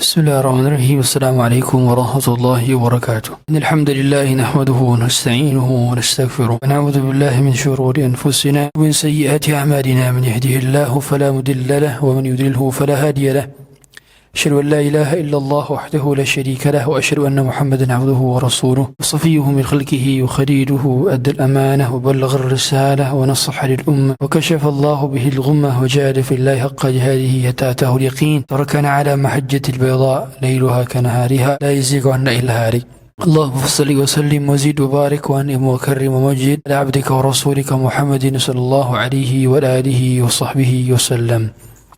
بسم الله الرحمن الرحيم. السلام عليكم ورحمة الله وبركاته. إن الحمد لله نحمده ونستعينه ونستغفره ونعوذ بالله من شرور أنفسنا ومن سيئات أعمالنا. من يهده الله فلا مضل له ومن يضلله فلا هادي له. أشهد أن لا إله إلا الله وحده لا شريك له وأشهد أن محمدا عبده ورسوله وصفيه من خلقه وخليله. أدى الأمانة وبلغ الرسالة ونصح للأمة وكشف الله به الغمة وجاهد في الله حق جهاده حتى أتاه اليقين. تركنا على محجة البيضاء ليلها كنهارها لا يزيغ عنها إلا هالك. اللهم صل وسلم وزد وبارك وانعم وكرم ومجد على عبدك ورسولك محمد صلى الله عليه وآله وصحبه وسلم.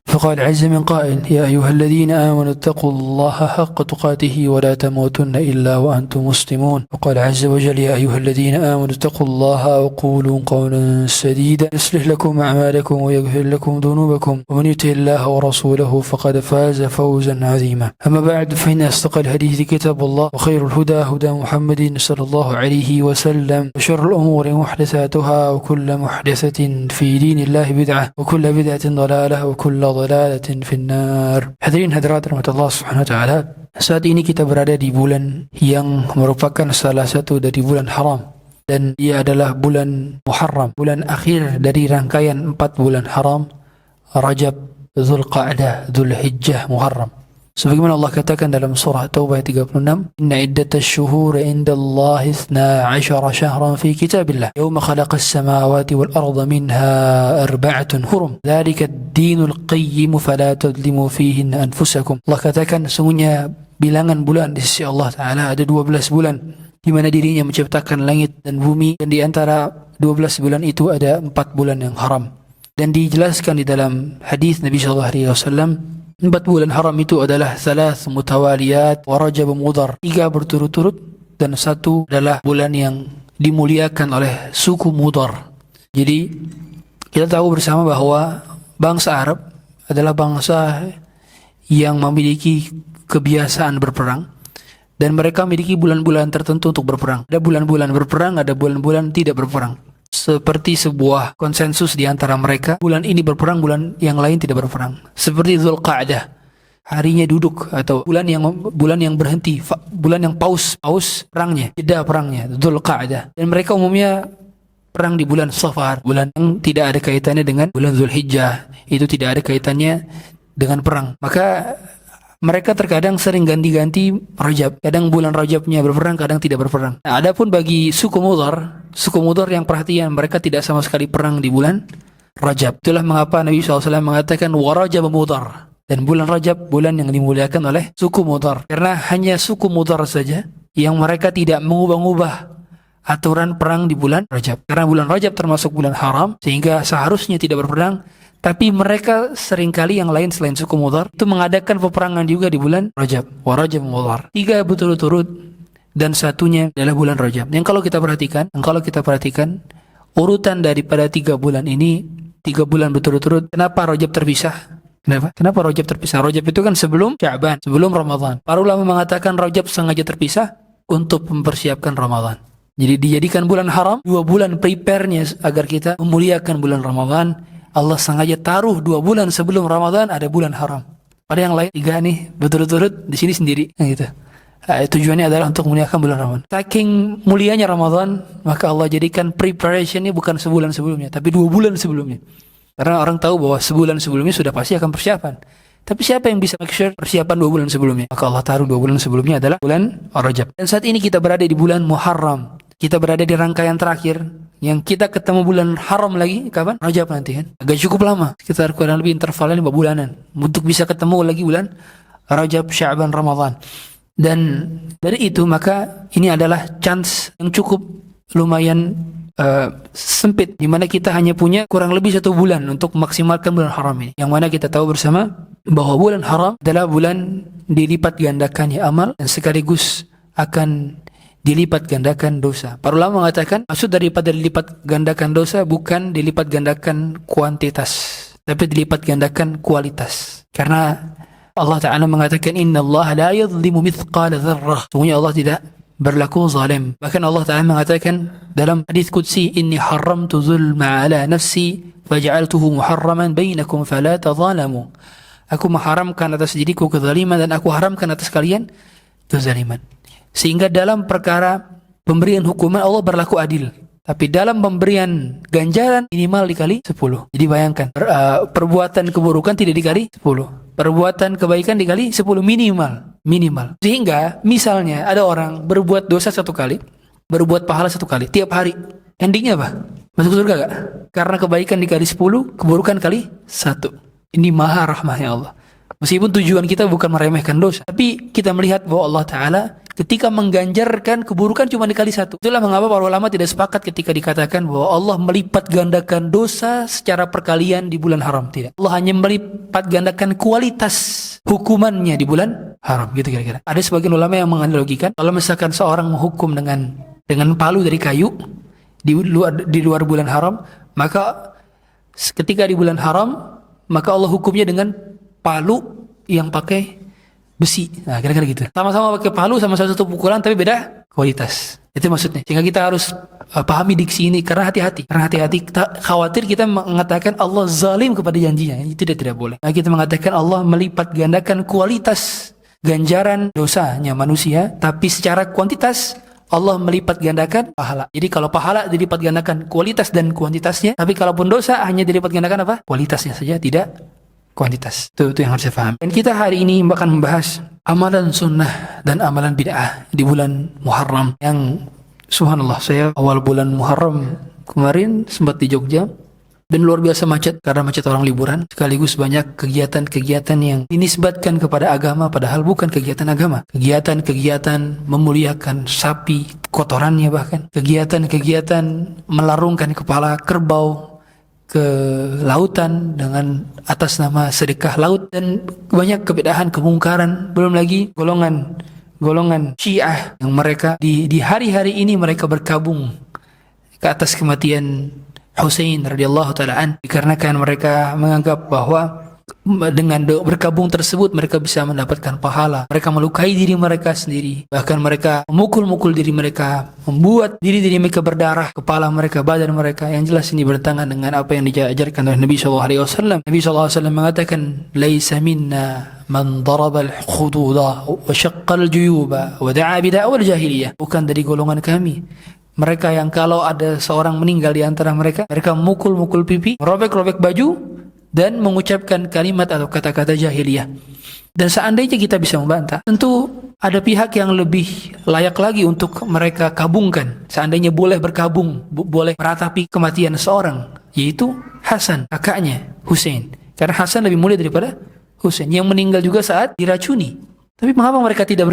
فقال عز من قائل: يا أيها الذين آمنوا اتقوا الله حق تقاته ولا تموتن إلا وأنتم مسلمون. وقال عز وجل: يا أيها الذين آمنوا اتقوا الله وقولوا قولا سديدا يصلح لكم أعمالكم ويغفر لكم ذنوبكم ومن يطع الله ورسوله فقد فاز فوزا عظيما. أما بعد، فإن أصدق الحديث كتاب الله وخير الهدى هدى محمد صلى الله عليه وسلم وشر الأمور محدثاتها وكل محدثة في دين الله بدعة وكل بدعة ضلالة وكل ضلالة في النار. Hadirin hadirat rahmat Allah Subhanahu wa taala. Saat ini kita berada di bulan yang merupakan salah satu dari bulan haram, dan ia adalah bulan Muharram, bulan akhir dari rangkaian 4 bulan haram: Rajab, Dzulqa'dah, Dzulhijjah, Muharram. Sebagaimana Allah katakan dalam surah Taubah 36, Inna iddatash syuhuri indallahi 12 syahran fi kitabillah yawma khalaqas samawati wal arda minha arba'atun hurum dzalika ad-dinul qayyim fala tadlimu fihinna anfusakum. Allah katakan sesungguhnya bilangan bulan di sisi Allah Ta'ala ada 12 bulan di mana dirinya menciptakan langit dan bumi, dan di antara 12 bulan itu ada 4 bulan yang haram. Dan dijelaskan di dalam hadis Nabi sallallahu alaihi wasallam, 4 bulan haram itu adalah thalath mutawaliyat wa Rajab Mudhar, 3 berturut-turut, dan 1 adalah bulan yang dimuliakan oleh suku Mudhar. Jadi kita tahu bersama bahwa bangsa Arab adalah bangsa yang memiliki kebiasaan berperang, dan mereka memiliki bulan-bulan tertentu untuk berperang. Ada bulan-bulan berperang, ada bulan-bulan tidak berperang. Seperti sebuah konsensus di antara mereka, bulan ini berperang, bulan yang lain tidak berperang. Seperti Dzulqa'dah, harinya duduk, atau bulan yang berhenti, bulan yang paus perangnya, jeda perangnya, Dzulqa'dah. Dan mereka umumnya perang di bulan Safar, bulan yang tidak ada kaitannya dengan bulan Dzulhijjah, itu tidak ada kaitannya dengan perang. Maka mereka terkadang sering ganti-ganti Rajab. Kadang bulan Rajabnya berperang, kadang tidak berperang. Nah, adapun bagi suku Mudhar yang perhatian, mereka tidak sama sekali perang di bulan Rajab. Itulah mengapa Nabi SAW mengatakan wa Rajab Mudhar. Dan bulan Rajab, bulan yang dimuliakan oleh suku Mudhar. Karena hanya suku Mudhar saja yang mereka tidak mengubah-ubah aturan perang di bulan Rajab. Karena bulan Rajab termasuk bulan haram, sehingga seharusnya tidak berperang. Tapi mereka seringkali yang lain selain suku Mudhar itu mengadakan peperangan juga di bulan Rajab. Wa Rajab Mudhar. 3 berturut-turut, dan satunya adalah bulan Rajab. Yang kalau kita perhatikan urutan daripada 3 bulan ini, 3 bulan berturut-turut. Kenapa Rajab terpisah? Kenapa Rajab terpisah? Rajab itu kan sebelum Sya'ban, sebelum Ramadan. Para ulama mengatakan Rajab sengaja terpisah untuk mempersiapkan Ramadan. Jadi dijadikan bulan haram, 2 bulan prepare-nya agar kita memuliakan bulan Ramadan. Allah sengaja taruh 2 bulan sebelum Ramadan ada bulan haram. Pada yang lain 3 nih berturut-turut, di sini sendiri, gitu. Tujuannya adalah untuk memuliakan bulan Ramadan. Saking mulianya Ramadan, maka Allah jadikan preparation-nya bukan sebulan sebelumnya, tapi 2 bulan sebelumnya. Karena orang tahu bahwa sebulan sebelumnya sudah pasti akan persiapan. Tapi siapa yang bisa make sure persiapan 2 bulan sebelumnya? Maka Allah taruh 2 bulan sebelumnya adalah bulan Rajab. Dan saat ini kita berada di bulan Muharram. Kita berada di rangkaian terakhir. Yang kita ketemu bulan haram lagi kapan? Rajab nanti kan. Agak cukup lama, sekitar kurang lebih intervalnya 5 bulanan untuk bisa ketemu lagi bulan Rajab, Sya'ban, Ramadan. Dan dari itu maka ini adalah chance yang cukup lumayan sempit, di mana kita hanya punya kurang lebih 1 bulan untuk memaksimalkan bulan haram ini. Yang mana kita tahu bersama bahwa bulan haram adalah bulan dilipat gandakannya amal, dan sekaligus akan dilipat gandakan dosa. Para ulama mengatakan maksud daripada dilipat gandakan dosa bukan dilipat gandakan kuantitas, tapi dilipat gandakan kualitas. Karena Allah Ta'ala mengatakan innallaha la yadhlimu mithqala dzarrah. Sungguhnya Allah tidak berlaku zalim. Bahkan Allah Ta'ala mengatakan dalam hadis qudsi, inni haramtu zulma ala nafsi faja'altuhu muharraman bainakum fala tadhalamu. Aku mengharamkan atas diriku kezaliman dan aku haramkan atas kalian kezaliman. Sehingga dalam perkara pemberian hukuman Allah berlaku adil. Tapi dalam pemberian ganjaran minimal dikali 10. Jadi bayangkan, perbuatan keburukan tidak dikali 10. Perbuatan kebaikan dikali 10 minimal. Sehingga misalnya ada orang berbuat dosa 1 kali, berbuat pahala 1 kali tiap hari. Endingnya apa? Masuk surga gak? Karena kebaikan dikali 10, keburukan kali 1. Ini maha rahmahnya Allah. Meskipun tujuan kita bukan meremehkan dosa, tapi kita melihat bahwa Allah Ta'ala ketika mengganjarkan keburukan cuma dikali 1. Itulah mengapa para ulama tidak sepakat ketika dikatakan bahwa Allah melipat gandakan dosa secara perkalian di bulan haram. Tidak. Allah hanya melipat gandakan kualitas hukumannya di bulan haram. Gitu kira-kira. Ada sebagian ulama yang menganalogikan, kalau misalkan seorang menghukum dengan palu dari kayu di luar bulan haram, maka ketika di bulan haram, maka Allah hukumnya dengan palu yang pakai besi. Nah, kira-kira gitu. Sama-sama pakai palu, sama satu pukulan, tapi beda kualitas. Itu maksudnya. Sehingga kita harus pahami diksi ini karena hati-hati. Karena hati-hati, khawatir kita mengatakan Allah zalim kepada janjinya. Itu tidak boleh. Nah, kita mengatakan Allah melipat gandakan kualitas ganjaran dosanya manusia, tapi secara kuantitas Allah melipat gandakan pahala. Jadi kalau pahala dilipat gandakan kualitas dan kuantitasnya, tapi kalaupun dosa hanya dilipat gandakan apa? Kualitasnya saja, tidak kuantitas. Itu yang harus saya paham. Dan kita hari ini akan membahas amalan sunnah dan amalan bid'ah di bulan Muharram, yang subhanallah, saya awal bulan Muharram kemarin sempat di Jogja dan luar biasa macet karena macet orang liburan, sekaligus banyak kegiatan-kegiatan yang dinisbatkan kepada agama padahal bukan kegiatan agama. Kegiatan-kegiatan memuliakan sapi, kotorannya, bahkan kegiatan-kegiatan melarungkan kepala kerbau ke lautan dengan atas nama sedekah laut, dan banyak kebidahan, kemungkaran. Belum lagi golongan Syiah yang mereka di hari-hari ini mereka berkabung ke atas kematian Husain radhiyallahu taala an, dikarenakan mereka menganggap bahwa dengan berkabung tersebut mereka bisa mendapatkan pahala. Mereka melukai diri mereka sendiri, bahkan mereka memukul-mukul diri mereka, membuat diri mereka berdarah, kepala mereka, badan mereka. Yang jelas ini bertentangan dengan apa yang diajarkan oleh Nabi SAW. Nabi SAW mengatakan, "Laisa minna man daraba al-khududa wa syaqqa al-juyuba wa da'a bid'awal jahiliyah." Bukan dari golongan kami mereka yang kalau ada seorang meninggal di antara mereka memukul-mukul pipi, merobek-robek baju, dan mengucapkan kalimat atau kata-kata jahiliyah. Dan seandainya kita bisa membantah, tentu ada pihak yang lebih layak lagi untuk mereka kabungkan. Seandainya boleh berkabung, boleh meratapi kematian seorang, yaitu Hasan, kakaknya Husain. Karena Hasan lebih mulia daripada Husain, yang meninggal juga saat diracuni. Tapi mengapa mereka tidak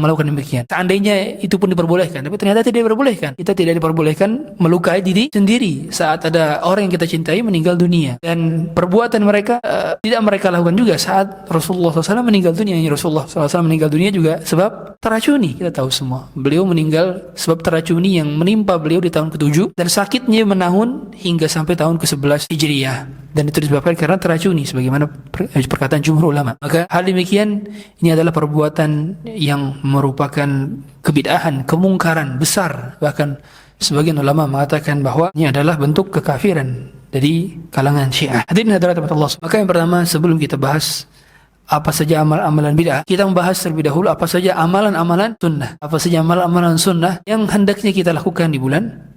melakukan demikian? Seandainya itu pun diperbolehkan, tapi ternyata tidak diperbolehkan. Kita tidak diperbolehkan melukai diri sendiri saat ada orang yang kita cintai meninggal dunia. Dan perbuatan mereka tidak mereka lakukan juga saat Rasulullah SAW meninggal dunia. Rasulullah SAW meninggal dunia juga sebab teracuni. Kita tahu semua, beliau meninggal sebab teracuni yang menimpa beliau di tahun ke-7, dan sakitnya menahun hingga sampai tahun ke-11 Hijriyah. Dan itu disebabkan karena teracuni, sebagaimana perkataan jumhur ulama. Maka hal demikian ini adalah perbuatan yang merupakan kebid'ahan, kemungkaran besar. Bahkan sebagian ulama mengatakan bahwa ini adalah bentuk kekafiran dari kalangan Syiah. Hadirin hadirat Allah. Maka yang pertama, sebelum kita bahas apa saja amalan bid'ah, kita membahas terlebih dahulu apa saja amalan-amalan sunnah. Apa saja amalan-amalan sunnah yang hendaknya kita lakukan di bulan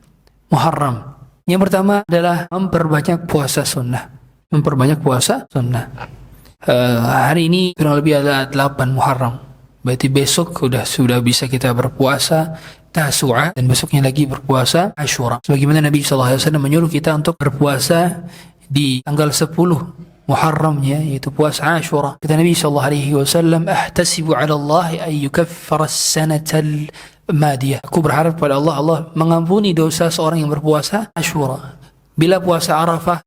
Muharram. Yang pertama adalah memperbanyak puasa sunnah. Memperbanyak puasa sunnah. Hari ini kurang lebih ada 8 Muharram. Berarti besok sudah bisa kita berpuasa Tasu'a, dan besoknya lagi berpuasa Asyura. Sebagaimana Nabi SAW menyuruh kita untuk berpuasa di tanggal 10 Muharramnya, yaitu puasa Asyura. Kata Nabi SAW, "Ahtasibu 'ala Allah an yukaffira as-sanatal madiyah." Aku berharap kepada Allah mengampuni dosa seorang yang berpuasa Asyura. Bila puasa Arafah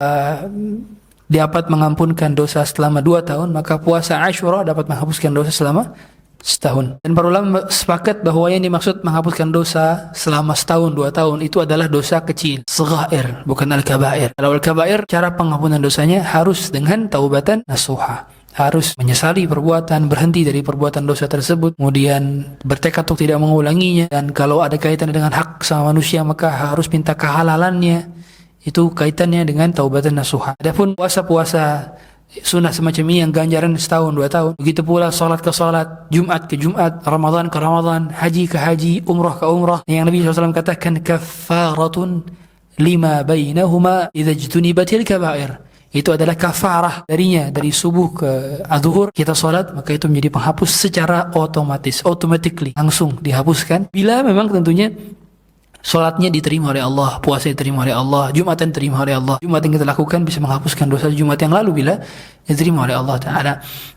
dapat mengampunkan dosa selama 2 tahun, maka puasa Asyura dapat menghapuskan dosa selama setahun. Dan para ulama sepakat bahwa yang dimaksud menghapuskan dosa selama setahun 2 tahun itu adalah dosa kecil, saghair, bukan al-kabair. Kalau al-kabair, cara pengampunan dosanya harus dengan taubatan nasuha. Harus menyesali perbuatan, berhenti dari perbuatan dosa tersebut, kemudian bertekad untuk tidak mengulanginya. Dan kalau ada kaitannya dengan hak sama manusia, maka harus minta kehalalannya. Itu kaitannya dengan taubatan nasuha. Adapun puasa-puasa sunnah semacam ini yang ganjaran setahun 2 tahun. Begitu pula salat ke salat, Jumat ke Jumat, Ramadan ke Ramadan, haji ke haji, umrah ke umrah. Yang Nabi SAW katakan kafaratun lima bainahuma idza jtunibatil kaba'ir. Itu adalah kafarah darinya, dari subuh ke zuhur kita salat, maka itu menjadi penghapus secara otomatis, automatically, langsung dihapuskan. Bila memang tentunya salatnya diterima oleh Allah, puasa diterima oleh Allah, Jumatan diterima oleh Allah. Jumat yang kita lakukan bisa menghapuskan dosa Jumat yang lalu bila diterima oleh Allah Ta'ala.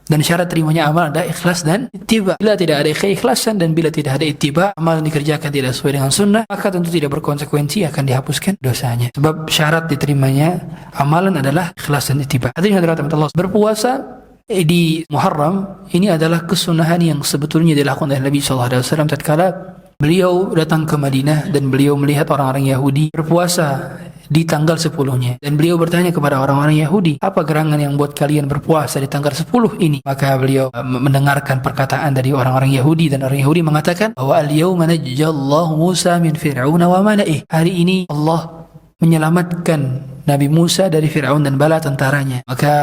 Dan syarat terimanya amal ada ikhlas dan ittiba. Bila tidak ada keikhlasan dan bila tidak ada ittiba, amal yang dikerjakan tidak sesuai dengan sunnah, maka tentu tidak berkonsekuensi, akan dihapuskan dosanya. Sebab syarat diterimanya amalan adalah ikhlas dan ittiba. Hadirin hadirat Allah, berpuasa di Muharram ini adalah kesunahan yang sebetulnya dilakukan oleh Nabi SAW tatkala beliau datang ke Madinah dan beliau melihat orang-orang Yahudi berpuasa di tanggal 10-nya. Dan beliau bertanya kepada orang-orang Yahudi, apa gerangan yang buat kalian berpuasa di tanggal 10 ini? Maka beliau mendengarkan perkataan dari orang-orang Yahudi, dan orang Yahudi mengatakan bahwa al-yawma najjallahu Musa min Fir'aun wa mala'ih. Hari ini Allah menyelamatkan Nabi Musa dari Fir'aun dan bala tentaranya. Maka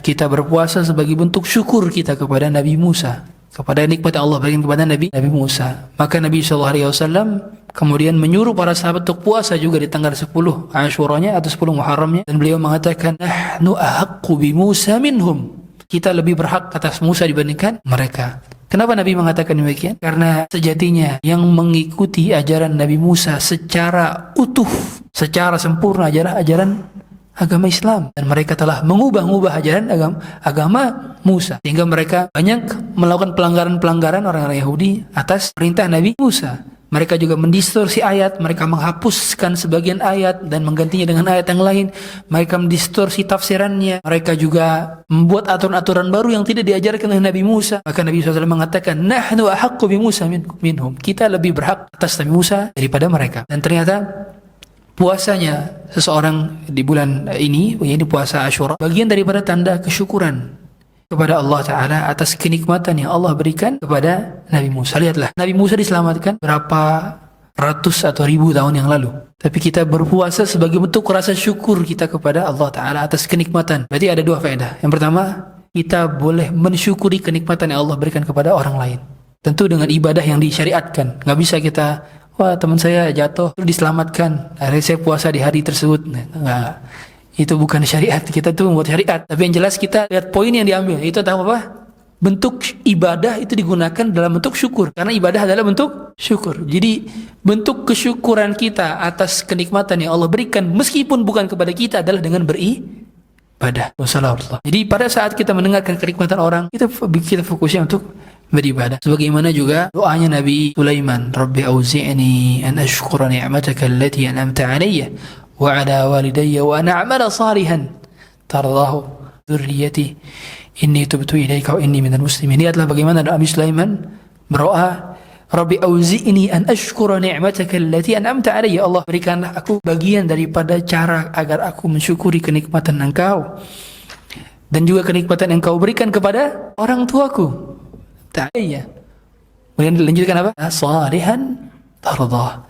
kita berpuasa sebagai bentuk syukur kita kepada Nabi Musa, kepada nikmat Allah berikan kepada Nabi Musa. Maka Nabi SAW kemudian menyuruh para sahabat untuk puasa juga di tanggal 10 Asyuranya atau 10 Muharramnya, dan beliau mengatakan nahnu ahaqqu bi Musa minhum. Kita lebih berhak atas Musa dibandingkan mereka. Kenapa Nabi mengatakan demikian? Karena sejatinya yang mengikuti ajaran Nabi Musa secara utuh, secara sempurna adalah ajaran agama Islam, dan mereka telah mengubah-ubah ajaran agama Musa, sehingga mereka banyak melakukan pelanggaran-pelanggaran orang-orang Yahudi atas perintah Nabi Musa. Mereka juga mendistorsi ayat, mereka menghapuskan sebagian ayat dan menggantinya dengan ayat yang lain. Mereka mendistorsi tafsirannya. Mereka juga membuat aturan-aturan baru yang tidak diajarkan oleh Nabi Musa. Maka Nabi SAW mengatakan, nahnu ahaqqu bi Musa minhum. Kita lebih berhak atas Nabi Musa daripada mereka. Dan ternyata puasanya seseorang di bulan ini, yaitu puasa Asyura, bagian daripada tanda kesyukuran kepada Allah Ta'ala atas kenikmatan yang Allah berikan kepada Nabi Musa. Lihatlah, Nabi Musa diselamatkan berapa ratus atau ribu tahun yang lalu, tapi kita berpuasa sebagai bentuk rasa syukur kita kepada Allah Ta'ala atas kenikmatan. Berarti ada dua faedah. Yang pertama, kita boleh mensyukuri kenikmatan yang Allah berikan kepada orang lain, tentu dengan ibadah yang disyariatkan. Gak bisa kita, wah teman saya jatuh terus diselamatkan, akhirnya saya puasa di hari tersebut. Enggak, itu bukan syariat. Kita tuh membuat syariat, tapi yang jelas kita lihat poin yang diambil. Itu apa? Bentuk ibadah itu digunakan dalam bentuk syukur, karena ibadah adalah bentuk syukur. Jadi bentuk kesyukuran kita atas kenikmatan yang Allah berikan, meskipun bukan kepada kita, adalah dengan beribadah. Wassalamullah. Jadi pada saat kita mendengarkan kenikmatan orang, kita fokusnya untuk beribadah. Sebagaimana juga doanya Nabi Sulaiman, Rabbi auzi'ni an ashkura ni'mataka allati an'amta 'alayya wa 'ala walidayya wa an a'mala salihan tardahu dzurriyyati inni tubtu ilaika wa inni minal muslimin. Lihatlah bagaimana Nabi Sulaiman berdoa, Rabbi auzi'ni an ashkura ni'mataka allati an'amta 'alayya. Allah, berikanlah aku bagian daripada cara agar aku mensyukuri kenikmatan Engkau dan juga kenikmatan yang Engkau berikan kepada orang tuaku. Ta'ala. Kemudian dilanjutkan apa? Salihan tardah,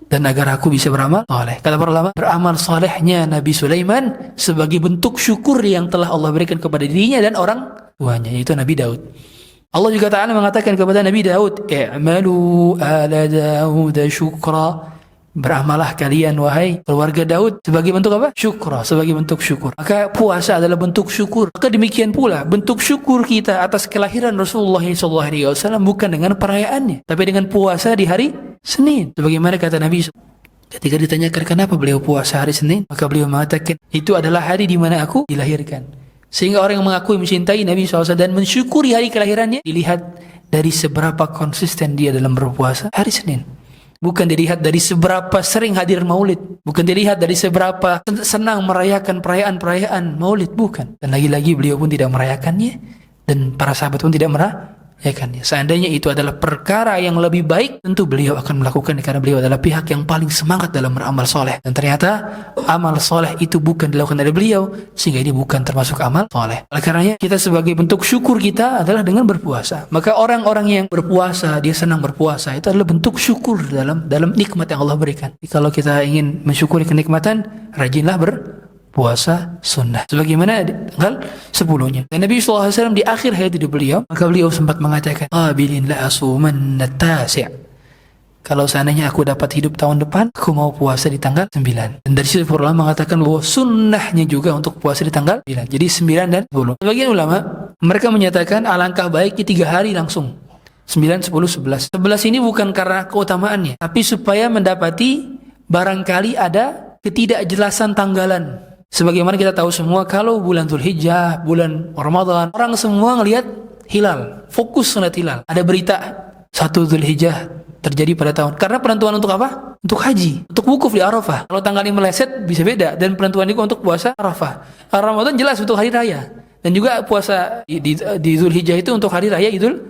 dan agar aku bisa beramal saleh. Kata para ulama, beramal salehnya Nabi Sulaiman sebagai bentuk syukur yang telah Allah berikan kepada dirinya dan orang tuanya, yaitu Nabi Daud. Allah juga Ta'ala mengatakan kepada Nabi Daud, i'malu ala Daud syukra. Beramalah kalian wahai keluarga Daud sebagai bentuk apa? Syukra, sebagai bentuk syukur. Maka puasa adalah bentuk syukur. Maka demikian pula bentuk syukur kita atas kelahiran Rasulullah SAW bukan dengan perayaannya, tapi dengan puasa di hari Senin. Sebagaimana kata Nabi, ketika ditanyakan kenapa beliau puasa hari Senin, maka beliau mengatakan itu adalah hari di mana aku dilahirkan. Sehingga orang yang mengakui mencintai Nabi SAW dan mensyukuri hari kelahirannya dilihat dari seberapa konsisten dia dalam berpuasa hari Senin. Bukan dilihat dari seberapa sering hadir maulid, bukan dilihat dari seberapa senang merayakan perayaan-perayaan maulid, bukan. Dan lagi-lagi beliau pun tidak merayakannya, dan para sahabat pun tidak merayakannya. Seandainya itu adalah perkara yang lebih baik, tentu beliau akan melakukan, karena beliau adalah pihak yang paling semangat dalam beramal soleh. Dan ternyata amal soleh itu bukan dilakukan oleh beliau, sehingga ini bukan termasuk amal soleh. Oleh karenanya kita sebagai bentuk syukur kita adalah dengan berpuasa. Maka orang-orang yang berpuasa, dia senang berpuasa, itu adalah bentuk syukur dalam nikmat yang Allah berikan. Jadi, kalau kita ingin mensyukuri kenikmatan, rajinlah puasa sunnah sebagaimana tanggal 10-nya. Dan Nabi SAW di akhir hayat hidup beliau, maka beliau sempat mengatakan, qabilin la asumanna tasi', kalau seandainya aku dapat hidup tahun depan, aku mau puasa di tanggal 9. Dan dari situ para ulama mengatakan bahwa sunnahnya juga untuk puasa di tanggal 9. Jadi 9 dan 10. Sebagian ulama, mereka menyatakan alangkah baiknya 3 hari langsung. 9, 10, 11. 11 ini bukan karena keutamaannya, tapi supaya mendapati barangkali ada ketidakjelasan tanggalan. Sebagaimana kita tahu semua, kalau bulan Dzulhijjah, bulan Ramadan, orang semua ngelihat hilal, fokus ngelihat hilal. Ada berita 1 Dzulhijjah terjadi pada tahun. Karena penentuan untuk apa? Untuk haji, untuk wukuf di Arafah. Kalau tanggalnya meleset bisa beda, dan penentuan itu untuk puasa Arafah. Ramadan jelas untuk hari raya, dan juga puasa di Dzulhijjah itu untuk hari raya Idul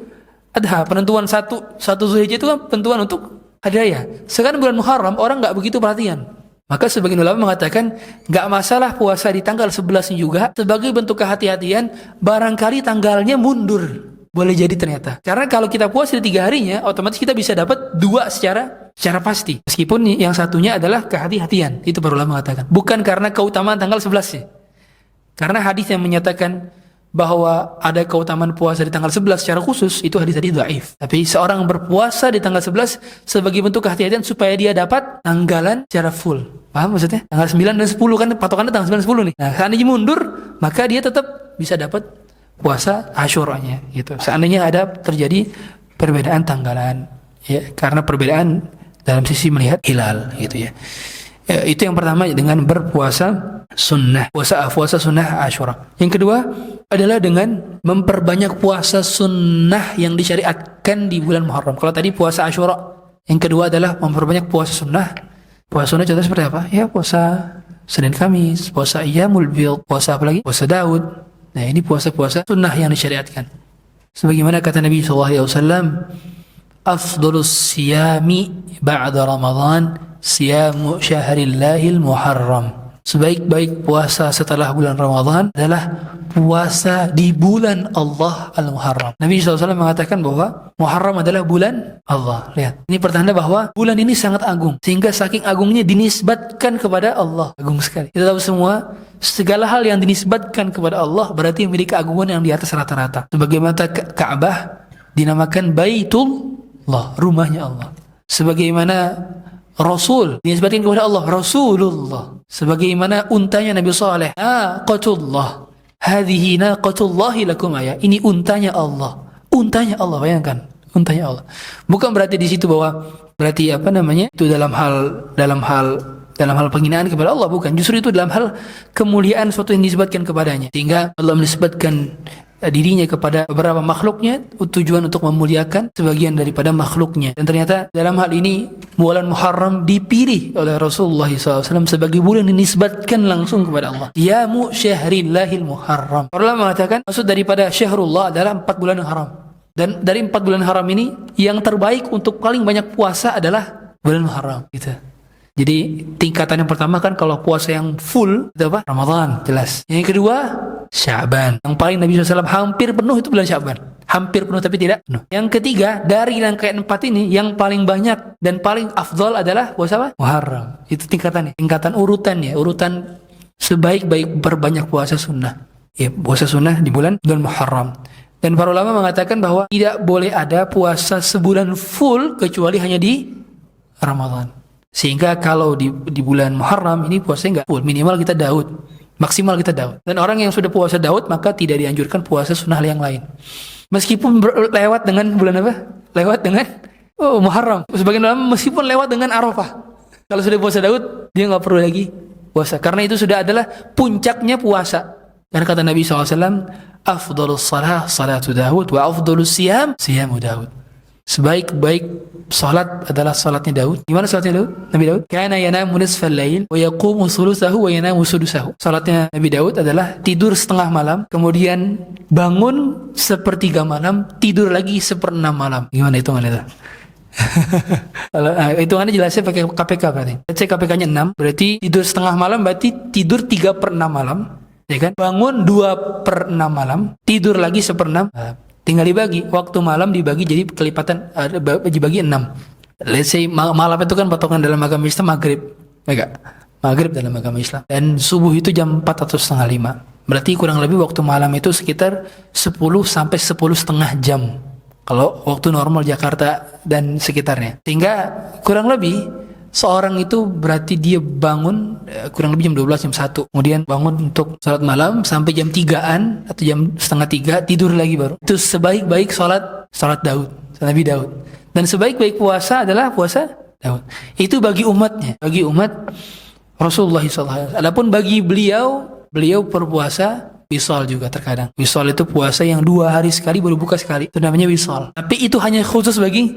Adha. Penentuan satu Dzulhijjah itu kan penentuan untuk hari raya. Sekarang bulan Muharram orang nggak begitu perhatian. Maka sebagian ulama mengatakan nggak masalah puasa di tanggal 11 juga, sebagai bentuk kehati-hatian, barangkali tanggalnya mundur. Boleh jadi ternyata. Karena kalau kita puasa di 3 harinya, otomatis kita bisa dapat 2 secara pasti. Meskipun yang satunya adalah kehati-hatian. Itu para ulama mengatakan. Bukan karena keutamaan tanggal 11 ya. Karena hadis yang menyatakan bahwa ada keutamaan puasa di tanggal 11 secara khusus, itu hadis tadi dhaif. Tapi seorang berpuasa di tanggal 11 sebagai bentuk kehati-hatian supaya dia dapat tanggalan secara full. Paham maksudnya? Tanggal 9 dan 10 kan patokannya tanggal 9 dan 10 nih. Nah, seandainya mundur, maka dia tetap bisa dapat puasa Asyuranya gitu. Seandainya ada terjadi perbedaan tanggalan ya, karena perbedaan dalam sisi melihat hilal gitu ya. Itu yang pertama dengan berpuasa sunnah, puasa sunnah Asyura. Yang kedua adalah dengan memperbanyak puasa sunnah yang disyariatkan di bulan Muharram. Kalau tadi puasa Asyura, yang kedua adalah memperbanyak puasa sunnah. Puasa sunnah contohnya seperti apa? Ya puasa Senin Kamis, puasa Ayyamul Bid, puasa apa lagi? Puasa Daud. Nah, ini puasa-puasa sunnah yang disyariatkan. Sebagaimana kata Nabi SAW, afdalus siyami ba'da Ramadan siyamu syahrillahil muharram. Sebaik-baik puasa setelah bulan Ramadan adalah puasa di bulan Allah al-Muharram. Nabi SAW mengatakan bahwa Muharram adalah bulan Allah. Lihat, ini pertanda bahwa bulan ini sangat agung, sehingga saking agungnya dinisbatkan kepada Allah. Agung sekali. Kita tahu semua, segala hal yang dinisbatkan kepada Allah berarti memiliki keagungan yang di atas rata-rata. Sebagaimana Ka'bah dinamakan Baitullah, rumahnya Allah. Sebagaimana Rasul dinisbatkan kepada Allah, Rasulullah. Sebagaimana untanya Nabi Saleh, naqatullah, hadhihi naqatullahi lakum ayat. Ini untanya Allah. Untanya Allah, bayangkan, untanya Allah. Bukan berarti di situ bahwa berarti apa namanya? Itu dalam hal penghinaan kepada Allah, bukan. Justru itu dalam hal kemuliaan suatu yang disebutkan kepadanya. Sehingga Allah menisbatkan dirinya kepada beberapa makhluknya, tujuan untuk memuliakan sebagian daripada makhluknya. Dan ternyata dalam hal ini bulan Muharram dipilih oleh Rasulullah SAW sebagai bulan yang dinisbatkan langsung kepada Allah. Ya syahrillahil muharram. Orang mengatakan maksud daripada syahrullah adalah 4 bulan yang haram. Dan dari 4 bulan haram ini, yang terbaik untuk paling banyak puasa adalah bulan Muharram gitu. Jadi tingkatan yang pertama kan kalau puasa yang full itu apa? Ramadan, jelas. Yang kedua Sya'ban. Yang paling Nabi SAW hampir penuh itu bulan Sya'ban. Hampir penuh tapi tidak penuh. Yang ketiga dari rangkaian 4 ini yang paling banyak dan paling afdol adalah puasa apa? Muharram. Itu tingkatannya. Tingkatan urutannya, urutan sebaik-baik berbanyak puasa sunnah. Ya, puasa sunnah di bulan Muharram. Dan para ulama mengatakan bahwa tidak boleh ada puasa sebulan full kecuali hanya di Ramadan. Sehingga kalau di bulan Muharram ini puasanya nggak full, minimal kita Daud, maksimal kita Daud. Dan orang yang sudah puasa Daud maka tidak dianjurkan puasa sunnah yang lain. Meskipun lewat dengan bulan apa? Lewat dengan Muharram. Sebagian ulama meskipun lewat dengan Arafah. Kalau sudah puasa Daud dia nggak perlu lagi puasa, karena itu sudah adalah puncaknya puasa. Karena kata Nabi SAW, afdalus salah salatu Daud wa afdalus siyam siyamu Daud. Sebaik-baik salat adalah salatnya Daud. Gimana salatnya Daud? Nabi Daud, kana yanamu nisfal lail wa yaqumu thuluthahu wa yanamu sudusahu. Salatnya Nabi Daud adalah tidur setengah malam, kemudian bangun sepertiga malam, tidur lagi 1/6 malam. Gimana hitungannya itu? Kalau hitungannya jelasnya pakai KPK berarti. Let's say KPK-nya 6, berarti tidur setengah malam berarti tidur 3/6 malam, ya kan? Bangun 2/6 malam, tidur lagi 1/6 malam. Tinggal dibagi, waktu malam dibagi jadi kelipatan, dibagi 6. Let's say malam itu kan patokan dalam agama Islam maghrib, enggak? maghrib dalam agama Islam. Dan subuh itu jam 4 atau setengah 5. Berarti kurang lebih waktu malam itu sekitar 10 sampai 10,5 jam. Kalau waktu normal Jakarta dan sekitarnya. Sehingga kurang lebih seorang itu berarti dia bangun kurang lebih jam 12, jam 1. Kemudian bangun untuk sholat malam sampai jam 3-an atau jam setengah 3, tidur lagi baru. Itu sebaik-baik sholat Daud, Nabi Daud. Dan sebaik-baik puasa adalah puasa Daud. Itu bagi umatnya, bagi umat Rasulullah SAW. Adapun bagi beliau berpuasa wisal juga terkadang. Wisal itu puasa yang 2 hari sekali baru buka sekali. Itu namanya wisal. Tapi itu hanya khusus bagi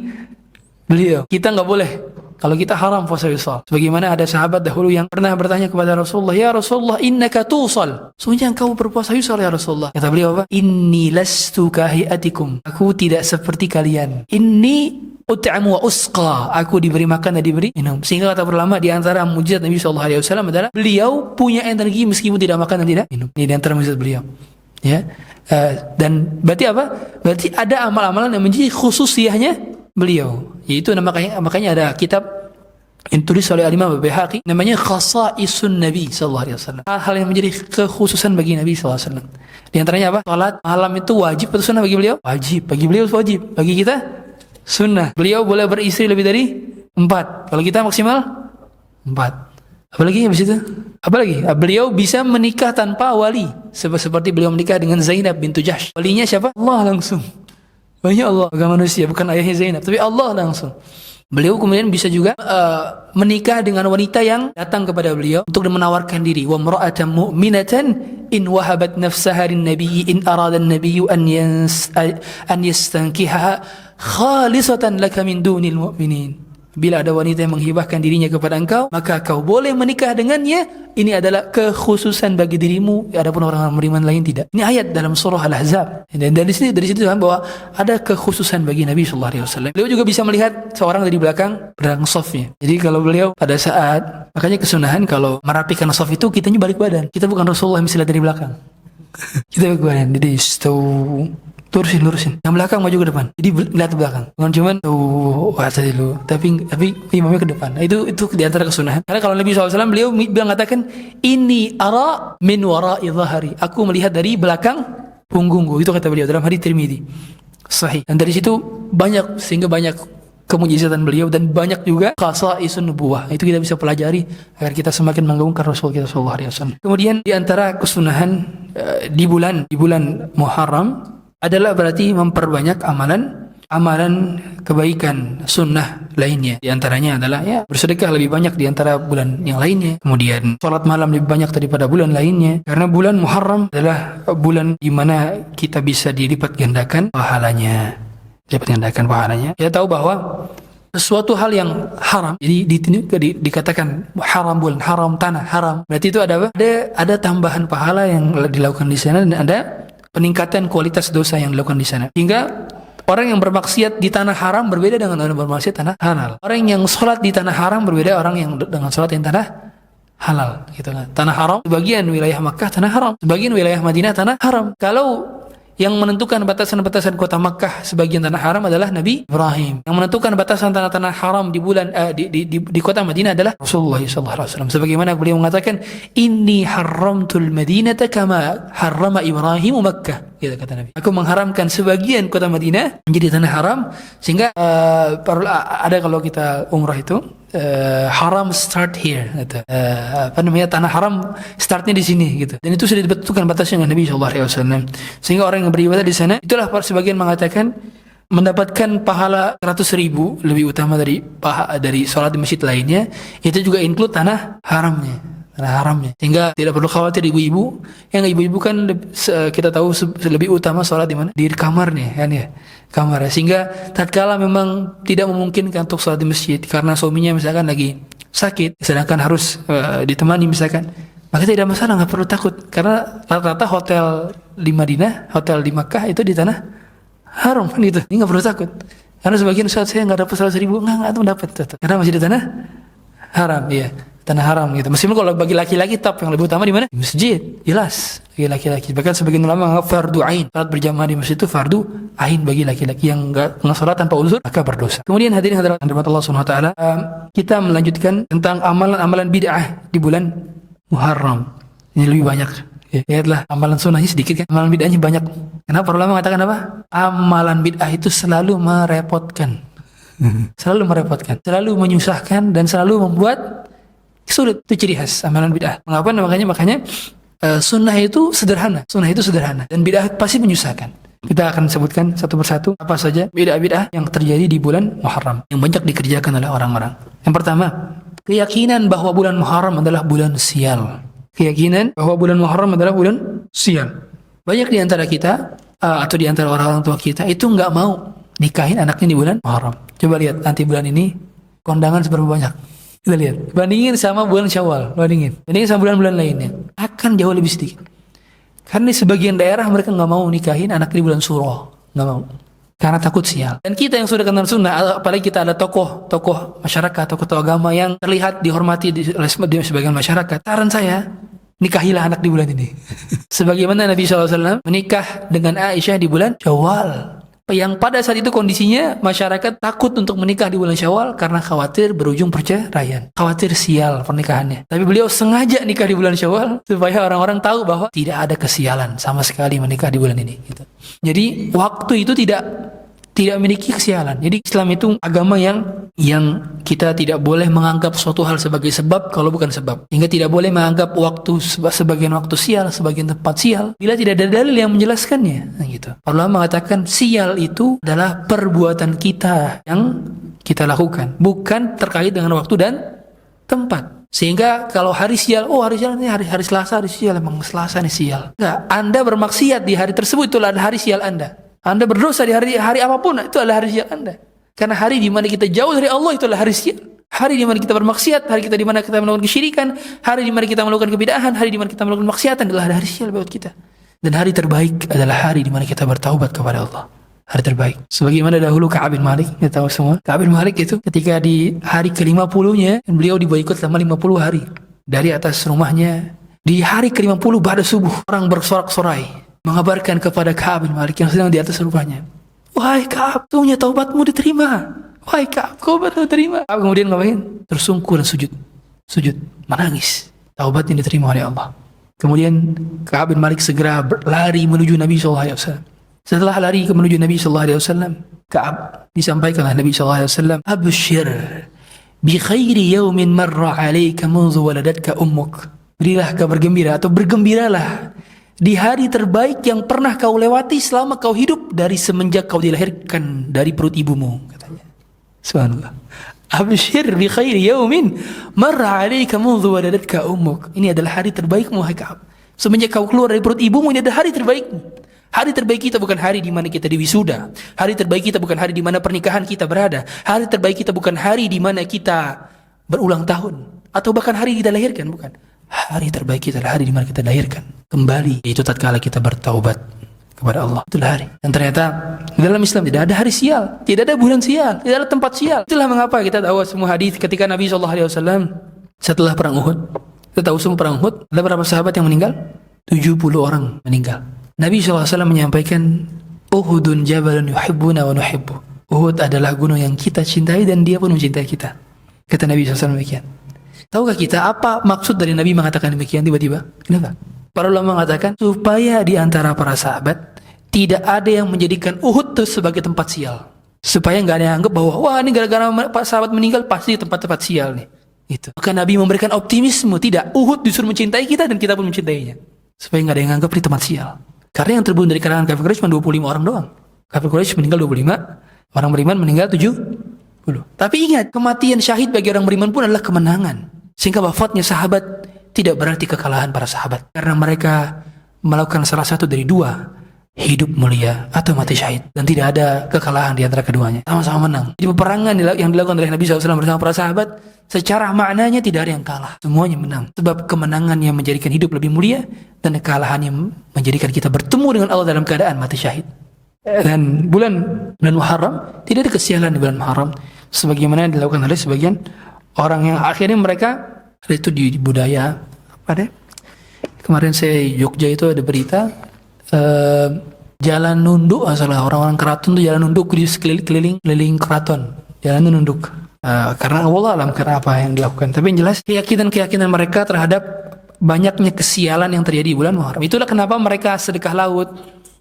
beliau. Kita nggak boleh. Kalau kita haram puasa wisal. Sebagaimana ada sahabat dahulu yang pernah bertanya kepada Rasulullah, "Ya Rasulullah, innaka tusal." Sungguhnya engkau berpuasa wisal ya Rasulullah. Kata beliau apa? "Inni lastu kahiyatikum." Aku tidak seperti kalian. "Inni ut'amu wa usqa." Aku diberi makan dan diberi minum. Sehingga kata ulama, di antara mujizat Nabi SAW adalah beliau punya energi meskipun tidak makan dan tidak minum. Ini di antara mujizat beliau. Ya. Dan berarti apa? Berarti ada amal-amalan yang menjadi khususiyahnya beliau. Yaitu makanya ada kitab yang tulis oleh Imam Al-Baihaqi namanya Khasa'isun Nabi sallallahu alaihi wasallam. Hal-hal yang menjadi kekhususan bagi Nabi sallallahu alaihi wasallam. Di antaranya apa? Salat malam itu wajib atau sunnah bagi beliau? Wajib. Bagi beliau wajib. Bagi kita sunnah. Beliau boleh beristri lebih dari 4. Kalau kita maksimal 4. Apalagi habis itu? Apalagi? Beliau bisa menikah tanpa wali. Seperti beliau menikah dengan Zainab bintu Jahsh. Walinya siapa? Allah langsung. Banyak Allah, bukan manusia, bukan ayahnya Zainab, tapi Allah langsung. Beliau kemudian bisa juga menikah dengan wanita yang datang kepada beliau untuk menawarkan diri. Wa imra'atan mu'minatan in wahabat nafsaha lin-nabiy in arada an-nabiy an yastankihaha khalisatan laka min dunil mu'minin. Bila ada wanita yang menghibahkan dirinya kepada engkau, maka kau boleh menikah dengannya. Ini adalah kekhususan bagi dirimu. Adapun orang-orang beriman lain tidak. Ini ayat dalam surah Al-Ahzab. Dan dari situ bahwa ada kekhususan bagi Nabi sallallahu alaihi wasallam. Beliau juga bisa melihat seorang dari belakang belakang safnya. Jadi kalau beliau pada saat, makanya kesunahan kalau merapikan saf itu kitanya balik badan. Kita bukan Rasulullah yang bisa lihat dari belakang. Kita balik badan. Jadi lurusin. Yang belakang maju ke depan. Jadi lihat ke belakang. Bukan cuman tadi dulu, tapi imamnya ke depan. Nah, itu di antara kesunahan. Karena kalau Nabi SAW beliau bilang katakan, "Ini ara min wara'i dhahari." Aku melihat dari belakang punggungku. Itu kata beliau dalam hadits Tirmidzi. Sahih. Dan dari situ banyak kemujizatan beliau dan banyak juga khasa'isun nubuwah. Itu kita bisa pelajari agar kita semakin mengagungkan Rasul kita sallallahu alaihi wasallam. Kemudian di antara kesunahan di bulan Muharram adalah berarti memperbanyak amalan kebaikan sunnah lainnya. Di antaranya adalah bersedekah lebih banyak di antara bulan yang lainnya. Kemudian salat malam lebih banyak daripada bulan lainnya. Karena bulan Muharram adalah bulan di mana kita bisa dilipat gandakan pahalanya. Kita tahu bahwa sesuatu hal yang haram, jadi dikatakan haram, bulan haram, tanah haram. Berarti itu ada apa? Ada tambahan pahala yang dilakukan di sana dan ada peningkatan kualitas dosa yang dilakukan di sana. Hingga orang yang bermaksiat di tanah haram berbeda dengan orang yang bermaksiat tanah halal. Orang yang sholat di tanah haram berbeda orang yang dengan sholat yang tanah halal. Gitu kan. Tanah haram, sebagian wilayah Makkah tanah haram, sebagian wilayah Madinah tanah haram. Kalau yang menentukan batasan-batasan kota Makkah sebagian tanah haram adalah Nabi Ibrahim. Yang menentukan batasan tanah-tanah haram di bulan di kota Madinah adalah Rasulullah SAW. Sebagaimana beliau mengatakan, "Inni haramtul Madinata kama harrama Ibrahim Makkah." Gitu kata Nabi. Aku mengharamkan sebagian kota Madinah menjadi tanah haram sehingga ada kalau kita umrah itu haram start here gitu. Tanah haram startnya di sini gitu. Dan itu sudah ditentukan batasnya dengan Nabi SAW. Sehingga orang yang beribadah di sana, itulah sebagian mengatakan mendapatkan pahala 100.000 lebih utama dari sholat di masjid lainnya. Itu juga include tanah haramnya. Sehingga tidak perlu khawatir ibu-ibu. Yang ibu-ibu kan kita tahu lebih utama sholat di mana? Di kamarnya kan ya. Kamar. Sehingga tatkala memang tidak memungkinkan untuk sholat di masjid karena suaminya misalkan lagi sakit, sedangkan harus ditemani misalkan, maka tidak masalah, nggak perlu takut. Karena rata-rata hotel di Madinah, hotel di Makkah itu di tanah haram kan gitu. Ini nggak perlu takut. Karena sebagian saat saya nggak dapat 100.000, nggak dapat. Karena masih di tanah haram, ya. Tanah haram gitu. Meskipun kalau bagi laki-laki top yang lebih utama di mana? Di masjid, jelas bagi laki-laki. Bahkan sebagian ulama menganggap fardu ain. Salat berjamaah di masjid itu fardu ain bagi laki-laki yang enggak salat tanpa uzur maka berdosa. Kemudian hadirin hadirat Allah Subhanahu wa taala, kita melanjutkan tentang amalan-amalan bid'ah di bulan Muharram. Ini lebih banyak. Ya, lihatlah amalan sunnahnya sedikit kan, amalan bid'ahnya banyak. Kenapa para ulama mengatakan apa? Amalan bid'ah itu selalu merepotkan. Selalu merepotkan, selalu menyusahkan dan selalu membuat sulit. Itu ciri khas amalan bid'ah. Mengapa? Makanya sunnah itu sederhana. Sunnah itu sederhana dan bid'ah pasti menyusahkan. Kita akan sebutkan satu persatu apa saja bid'ah-bid'ah yang terjadi di bulan Muharram yang banyak dikerjakan oleh orang-orang. Yang pertama, keyakinan bahwa bulan Muharram adalah bulan sial. Keyakinan bahwa bulan Muharram adalah bulan sial. Banyak di antara kita atau di antara orang-orang tua kita itu nggak mau nikahin anaknya di bulan Muharram. Coba lihat nanti bulan ini kondangan seberapa banyak. Kita lihat. Bandingin sama bulan Syawal, bandingin sama bulan-bulan lainnya. Akan jauh lebih sedikit. Karena di sebagian daerah mereka nggak mau nikahin anak di bulan Suro, nggak mau. Karena takut sial. Dan kita yang sudah kenal sunnah, apalagi kita ada tokoh masyarakat, tokoh agama yang terlihat dihormati oleh sebagian masyarakat. Saran saya, nikahilah anak di bulan ini. Sebagaimana Nabi SAW menikah dengan Aisyah di bulan Syawal. Yang pada saat itu kondisinya masyarakat takut untuk menikah di bulan Syawal karena khawatir berujung perceraian, khawatir sial pernikahannya. Tapi beliau sengaja nikah di bulan Syawal supaya orang-orang tahu bahwa tidak ada kesialan sama sekali menikah di bulan ini. Gitu. Jadi waktu itu tidak memiliki kesialan. Jadi Islam itu agama yang kita tidak boleh menganggap suatu hal sebagai sebab kalau bukan sebab. Hingga tidak boleh menganggap waktu sebagian waktu sial, sebagian tempat sial bila tidak ada dalil yang menjelaskannya. Nah, gitu. Allah mengatakan sial itu adalah perbuatan kita yang kita lakukan, bukan terkait dengan waktu dan tempat. Sehingga kalau hari sial, hari sial ini hari Selasa, hari sial emang Selasa nih sial. Enggak, Anda bermaksiat di hari tersebut itulah hari sial Anda. Anda berdosa di hari apapun, itu adalah hari sial Anda. Karena hari di mana kita jauh dari Allah itu adalah hari sial. Hari di mana kita bermaksiat, hari di mana kita melakukan kesyirikan, hari di mana kita melakukan kebid'ahan, hari di mana kita melakukan maksiatan adalah hari sial buat kita. Dan hari terbaik adalah hari di mana kita bertaubat kepada Allah. Hari terbaik. Sebagaimana dahulu Ka'ab bin Malik, kita tahu semua. Ka'ab bin Malik itu ketika di hari ke-50-nya, beliau diboikot selama 50 hari. Dari atas rumahnya, di hari ke-50 pada subuh, orang bersorak-sorai mengabarkan kepada Ka'ab bin Malik yang sedang di atas rumahnya. Wahai Ka'ab, sungguhnya taubatmu diterima. Wahai Ka'ab, taubatmu diterima. Ka'ab kemudian ngapain? Tersungkur dan sujud, menangis. Taubatnya diterima oleh Allah. Kemudian Ka'ab bin Malik segera berlari menuju Nabi SAW. Setelah lari menuju Nabi SAW, Ka'ab disampaikan oleh Nabi SAW, Abshir bi khairi yawmin marra alayka munzu waladatka ummuk. Berilah kabar gembira atau bergembiralah di hari terbaik yang pernah kau lewati selama kau hidup dari semenjak kau dilahirkan dari perut ibumu, katanya. Subhanallah. Abshir bi khairi yawmin marra alayka munzu waladatka ummuk. Ini adalah hari terbaikmu, hai Ka'ab. Semenjak kau keluar dari perut ibumu, ini adalah hari terbaikmu. Hari terbaik kita bukan hari di mana kita diwisuda. Hari terbaik kita bukan hari di mana pernikahan kita berada. Hari terbaik kita bukan hari di mana kita berulang tahun atau bahkan hari kita lahirkan, bukan. Hari terbaik kita adalah hari di mana kita dilahirkan kembali. Itu tatkala kita bertaubat kepada Allah. Itulah hari. Dan ternyata dalam Islam tidak ada hari sial, tidak ada bulan sial, tidak ada tempat sial. Itulah mengapa kita tahu semua hadis ketika Nabi SAW setelah perang Uhud. Kita tahu semua perang Uhud, ada berapa sahabat yang meninggal? 70 orang meninggal. Nabi SAW menyampaikan, Uhudun jabalun yuhibbuna wa nuhibbu. Uhud adalah gunung yang kita cintai dan dia pun mencintai kita. Kata Nabi SAW demikian. Tahukah kita apa maksud dari Nabi mengatakan demikian tiba-tiba? Kenapa? Para ulama mengatakan supaya di antara para sahabat tidak ada yang menjadikan Uhud itu sebagai tempat sial. Supaya nggak ada yang anggap bahwa wah ini gara-gara sahabat meninggal pasti tempat-tempat sial nih. Itu. Maka Nabi memberikan optimisme, tidak, Uhud disuruh mencintai kita dan kita pun mencintainya. Supaya nggak ada yang anggap ini tempat sial. Karena yang terbunuh dari kalangan kafir Quraisy cuma 25 orang doang. Kafir Quraisy meninggal 25, orang beriman meninggal 70. Tapi ingat, kematian syahid bagi orang beriman pun adalah kemenangan. Sehingga wafatnya sahabat tidak berarti kekalahan para sahabat. Karena mereka melakukan salah satu dari dua, hidup mulia atau mati syahid. Dan tidak ada kekalahan di antara keduanya. Sama-sama menang. Jadi peperangan yang dilakukan oleh Nabi SAW bersama para sahabat, secara maknanya tidak ada yang kalah. Semuanya menang. Sebab kemenangan yang menjadikan hidup lebih mulia, dan kekalahan yang menjadikan kita bertemu dengan Allah dalam keadaan mati syahid. Dan bulan Muharram, tidak ada kesialan di bulan Muharram. Sebagaimana yang dilakukan oleh sebagian orang yang akhirnya mereka itu di budaya apa deh? Kemarin saya di Jogja itu ada berita jalan nunduk, masalah orang-orang keraton tuh jalan nunduk di keliling keraton, jalan nunduk. Karena Allah alam karena apa yang dilakukan. Tapi yang jelas keyakinan mereka terhadap banyaknya kesialan yang terjadi di bulan Muharram. Itulah kenapa mereka sedekah laut,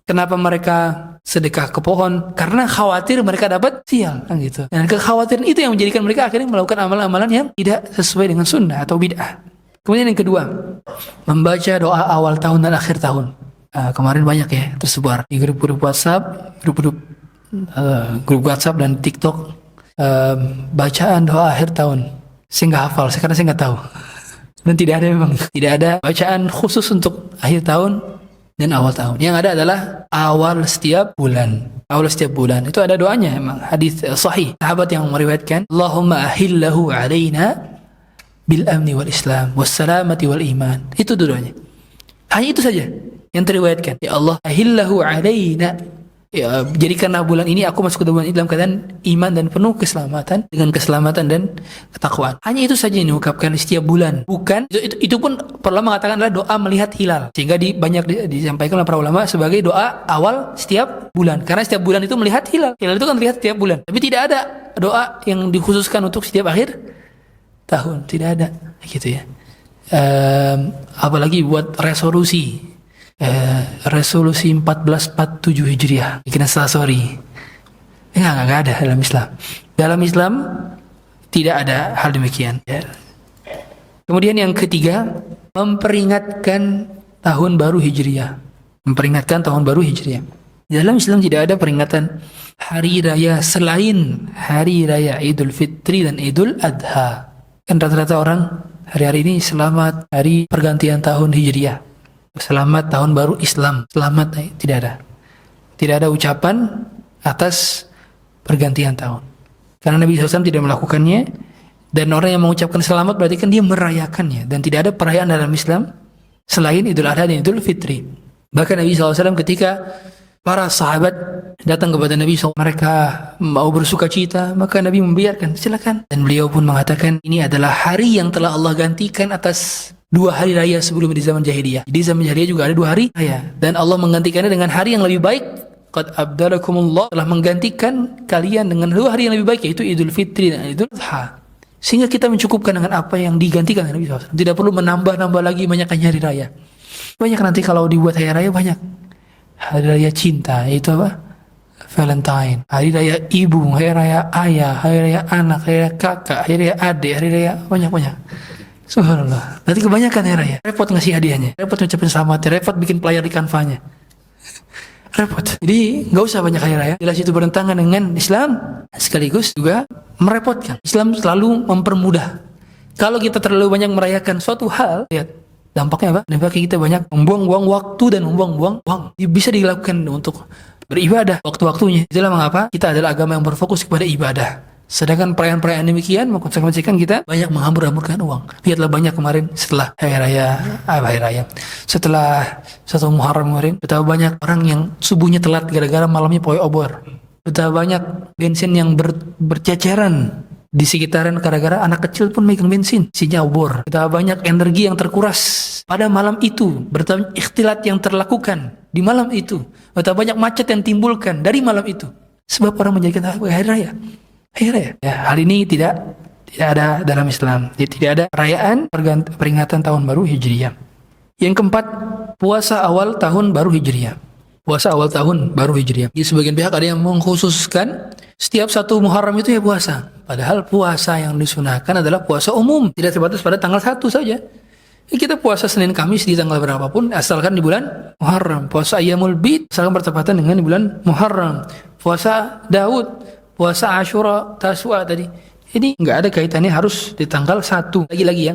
kenapa mereka sedekah ke pohon, karena khawatir mereka dapat sial, kan gitu. Dan kekhawatiran itu yang menjadikan mereka akhirnya melakukan amalan-amalan yang tidak sesuai dengan sunnah atau bid'ah. Kemudian yang kedua, membaca doa awal tahun dan akhir tahun. Kemarin banyak ya tersebar di grup-grup WhatsApp, grup WhatsApp dan TikTok, bacaan doa akhir tahun. Saya nggak hafal, karena saya nggak tahu. Dan tidak ada bacaan khusus untuk akhir tahun dan awal tahun. Yang ada adalah awal setiap bulan. Awal setiap bulan itu ada doanya, emang hadis sahih. Sahabat yang meriwayatkan, Allahumma ahillahu alaina bil amni wal islam was salamati wal iman. Itu doanya. Hanya itu saja yang diriwayatkan. Ya Allah, ahillahu alaina. Ya, jadikanlah bulan ini aku masuk ke bulan ini dalam keadaan iman dan penuh keselamatan, dengan keselamatan dan ketakwaan. Hanya itu saja yang diungkapkan di setiap bulan. Bukan itu pun perlu mengatakan adalah doa melihat hilal. Sehingga banyak disampaikan oleh para ulama sebagai doa awal setiap bulan. Karena setiap bulan itu melihat hilal. Hilal itu kan terlihat setiap bulan. Tapi tidak ada doa yang dikhususkan untuk setiap akhir tahun. Tidak ada gitu ya. Apalagi buat resolusi. Resolusi 1447 Hijriah bikin instastory. Enggak ada dalam Islam. Dalam Islam tidak ada hal demikian ya. Kemudian yang ketiga, memperingatkan tahun baru Hijriah. Memperingatkan tahun baru Hijriah. Dalam Islam tidak ada peringatan hari raya selain hari raya Idul Fitri dan Idul Adha. Kan rata-rata orang hari-hari ini selamat hari pergantian tahun Hijriah, selamat tahun baru Islam, selamat, tidak ada. Tidak ada ucapan atas pergantian tahun. Karena Nabi SAW tidak melakukannya, dan orang yang mengucapkan selamat berarti kan dia merayakannya. Dan tidak ada perayaan dalam Islam selain Idul Adha dan Idul Fitri. Bahkan Nabi SAW ketika para sahabat datang kepada Nabi SAW, mereka mau bersuka cita, maka Nabi membiarkan, silakan. Dan beliau pun mengatakan, ini adalah hari yang telah Allah gantikan atas 2 hari raya sebelum di zaman jahiliyah. Di zaman jahiliyah juga ada 2 hari raya, dan Allah menggantikannya dengan hari yang lebih baik. Qad abdalakumullah, telah menggantikan kalian dengan 2 hari yang lebih baik, yaitu Idul Fitri dan Idul Adha. Sehingga kita mencukupkan dengan apa yang digantikan Nabi SAW. Tidak perlu menambah-nambah lagi banyak hari raya. Banyak nanti kalau dibuat hari raya banyak. Hari raya cinta, yaitu apa? Valentine. Hari raya ibu, hari raya ayah, hari raya anak, hari raya kakak, hari raya adik, hari raya banyak-banyak. Subhanallah. Nanti kebanyakan hari raya. Repot ngasih hadiahnya, repot ngucapin selamat, repot bikin player di kanvanya. Repot. Jadi nggak usah banyak hari raya. Jelas itu bertentangan dengan Islam, sekaligus juga merepotkan. Islam selalu mempermudah. Kalau kita terlalu banyak merayakan suatu hal, lihat dampaknya apa? Dampaknya kita banyak membuang-buang waktu dan membuang-buang uang. Bisa dilakukan untuk beribadah waktu-waktunya. Itulah mengapa kita adalah agama yang berfokus kepada ibadah. Sedangkan perayaan-perayaan demikian mengkonsekuensikan kita banyak menghambur-hamburkan uang. Lihatlah banyak kemarin setelah hari raya, setelah 1 Muharram kemarin, betapa banyak orang yang subuhnya telat gara-gara malamnya pawai obor. Betapa banyak bensin yang berceceran di sekitaran gara-gara anak kecil pun megang bensin, isinya obor. Betapa banyak energi yang terkuras pada malam itu, betapa ikhtilat yang terlakukan di malam itu, betapa banyak macet yang timbulkan dari malam itu. Sebab orang menjadikan hari raya. Ya, hal ini tidak ada dalam Islam. Tidak ada perayaan peringatan tahun baru Hijriah. Yang keempat, puasa awal tahun baru Hijriah. Puasa awal tahun baru Hijriah. Di sebagian pihak ada yang mengkhususkan setiap 1 Muharram itu ya puasa. Padahal puasa yang disunahkan adalah puasa umum, tidak terbatas pada tanggal 1 saja. Kita puasa Senin Kamis di tanggal berapapun asalkan di bulan Muharram. Puasa Ayyamul Bid asalkan bertepatan dengan di bulan Muharram. Puasa Daud, puasa Asyura, Taswa tadi. Ini nggak ada kaitannya harus di tanggal 1. Lagi-lagi ya,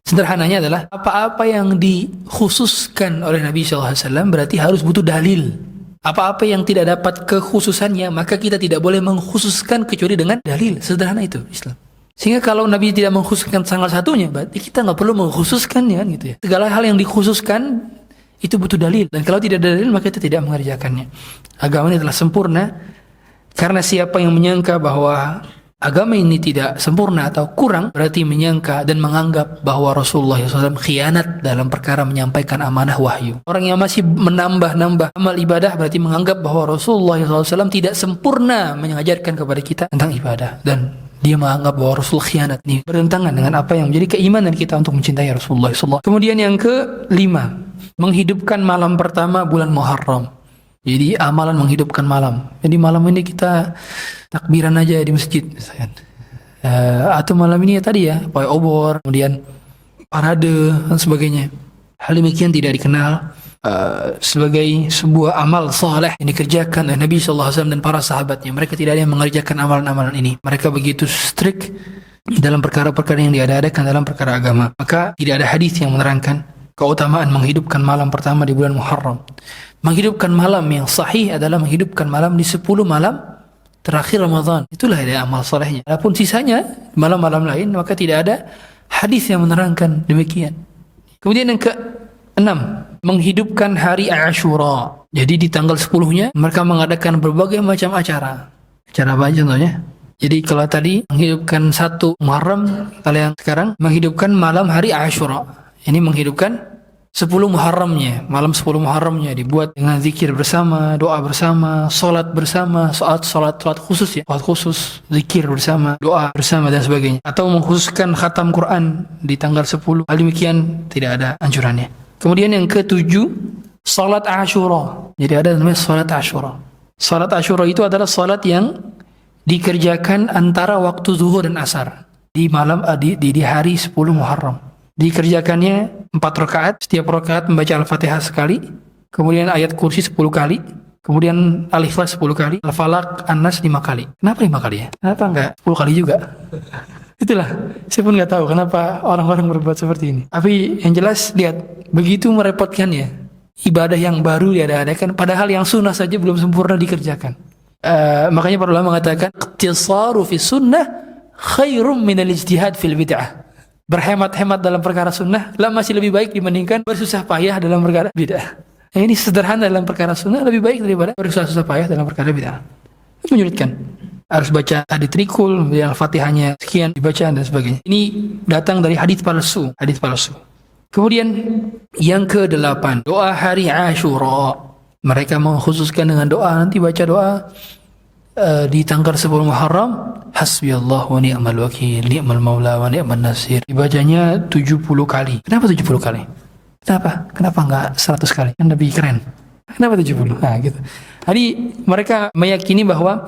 sederhananya adalah apa-apa yang dikhususkan oleh Nabi SAW berarti harus butuh dalil. Apa-apa yang tidak dapat kekhususannya, maka kita tidak boleh mengkhususkan kecuali dengan dalil. Sederhana itu Islam. Sehingga kalau Nabi tidak mengkhususkan tanggal 1-nya, berarti kita nggak perlu mengkhususkannya kan, gitu ya. Segala hal yang dikhususkan itu butuh dalil. Dan kalau tidak ada dalil, maka kita tidak mengerjakannya. Agama ini telah sempurna. Karena siapa yang menyangka bahwa agama ini tidak sempurna atau kurang, berarti menyangka dan menganggap bahwa Rasulullah SAW khianat dalam perkara menyampaikan amanah wahyu. Orang yang masih menambah-nambah amal ibadah berarti menganggap bahwa Rasulullah SAW tidak sempurna mengajarkan kepada kita tentang ibadah, dan dia menganggap bahwa Rasul khianat. Ini bertentangan dengan apa yang menjadi keimanan kita untuk mencintai Rasulullah SAW. Kemudian yang kelima, menghidupkan malam pertama bulan Muharram. Jadi amalan menghidupkan malam. Jadi malam ini kita takbiran aja di masjid misalkan. Atau malam ini ya tadi ya, pawai obor, kemudian parade dan sebagainya. Hal demikian tidak dikenal sebagai sebuah amal saleh yang dikerjakan oleh Nabi SAW dan para sahabatnya. Mereka tidak ada yang mengerjakan amalan-amalan ini. Mereka begitu strict dalam perkara-perkara yang diadakan dalam perkara agama. Maka tidak ada hadis yang menerangkan keutamaan menghidupkan malam pertama di bulan Muharram. Menghidupkan malam yang sahih adalah menghidupkan malam di 10 malam terakhir Ramadan. Itulah ada amal solehnya. Adapun sisanya malam-malam lain, maka tidak ada hadis yang menerangkan demikian. Kemudian yang ke-6, menghidupkan hari Ashura. Jadi di tanggal 10-nya mereka mengadakan berbagai macam acara. Acara apa aja contohnya? Jadi kalau tadi menghidupkan 1 Muharram, kalau yang sekarang menghidupkan malam hari Ashura. Ini menghidupkan 10 Muharramnya, malam 10 Muharramnya dibuat dengan zikir bersama, doa bersama, salat bersama, salat khusus ya, salat khusus, zikir bersama, doa bersama dan sebagainya. Atau mengkhususkan khatam Quran di tanggal 10. Hal demikian tidak ada anjurannya. Kemudian yang ke-7, salat Ashura. Jadi ada namanya salat Ashura. Salat Ashura itu adalah salat yang dikerjakan antara waktu zuhur dan asar di malam di hari 10 Muharram. Dikerjakannya 4 rakaat, setiap rakaat membaca Al-Fatihah sekali, kemudian ayat kursi 10 kali, kemudian Al-Ikhlas 10 kali, Al-Falaq, An-Nas 5 kali. Kenapa 5 kali ya? Kenapa enggak 10 kali juga? Itulah, saya pun enggak tahu kenapa orang-orang berbuat seperti ini. Tapi yang jelas, lihat, begitu merepotkannya. Ibadah yang baru diadakan, padahal yang sunnah saja belum sempurna dikerjakan. Makanya para ulama mengatakan, iqtisaru fi sunnah khairum minal ijtihad fil bid'ah. Berhemat-hemat dalam perkara sunnah masih lebih baik dibandingkan bersusah payah dalam perkara bid'ah. Ini sederhana dalam perkara sunnah lebih baik daripada bersusah payah dalam perkara bid'ah. Itu menyulitkan. Harus baca hadits trikul, Al-Fatihahnya sekian dibaca dan sebagainya. Ini datang dari hadits palsu. Kemudian yang ke-8, doa hari Ashura. Mereka mengkhususkan dengan doa, nanti baca doa di tanggal 10 Muharram, hasbiyallah wa ni'mal wakil, ni'mal maula wa ni'man nasir. Dibacanya 70 kali. Kenapa 70 kali? Kenapa enggak 100 kali? Kan lebih keren. Kenapa 70? Nah, gitu. Jadi mereka meyakini bahwa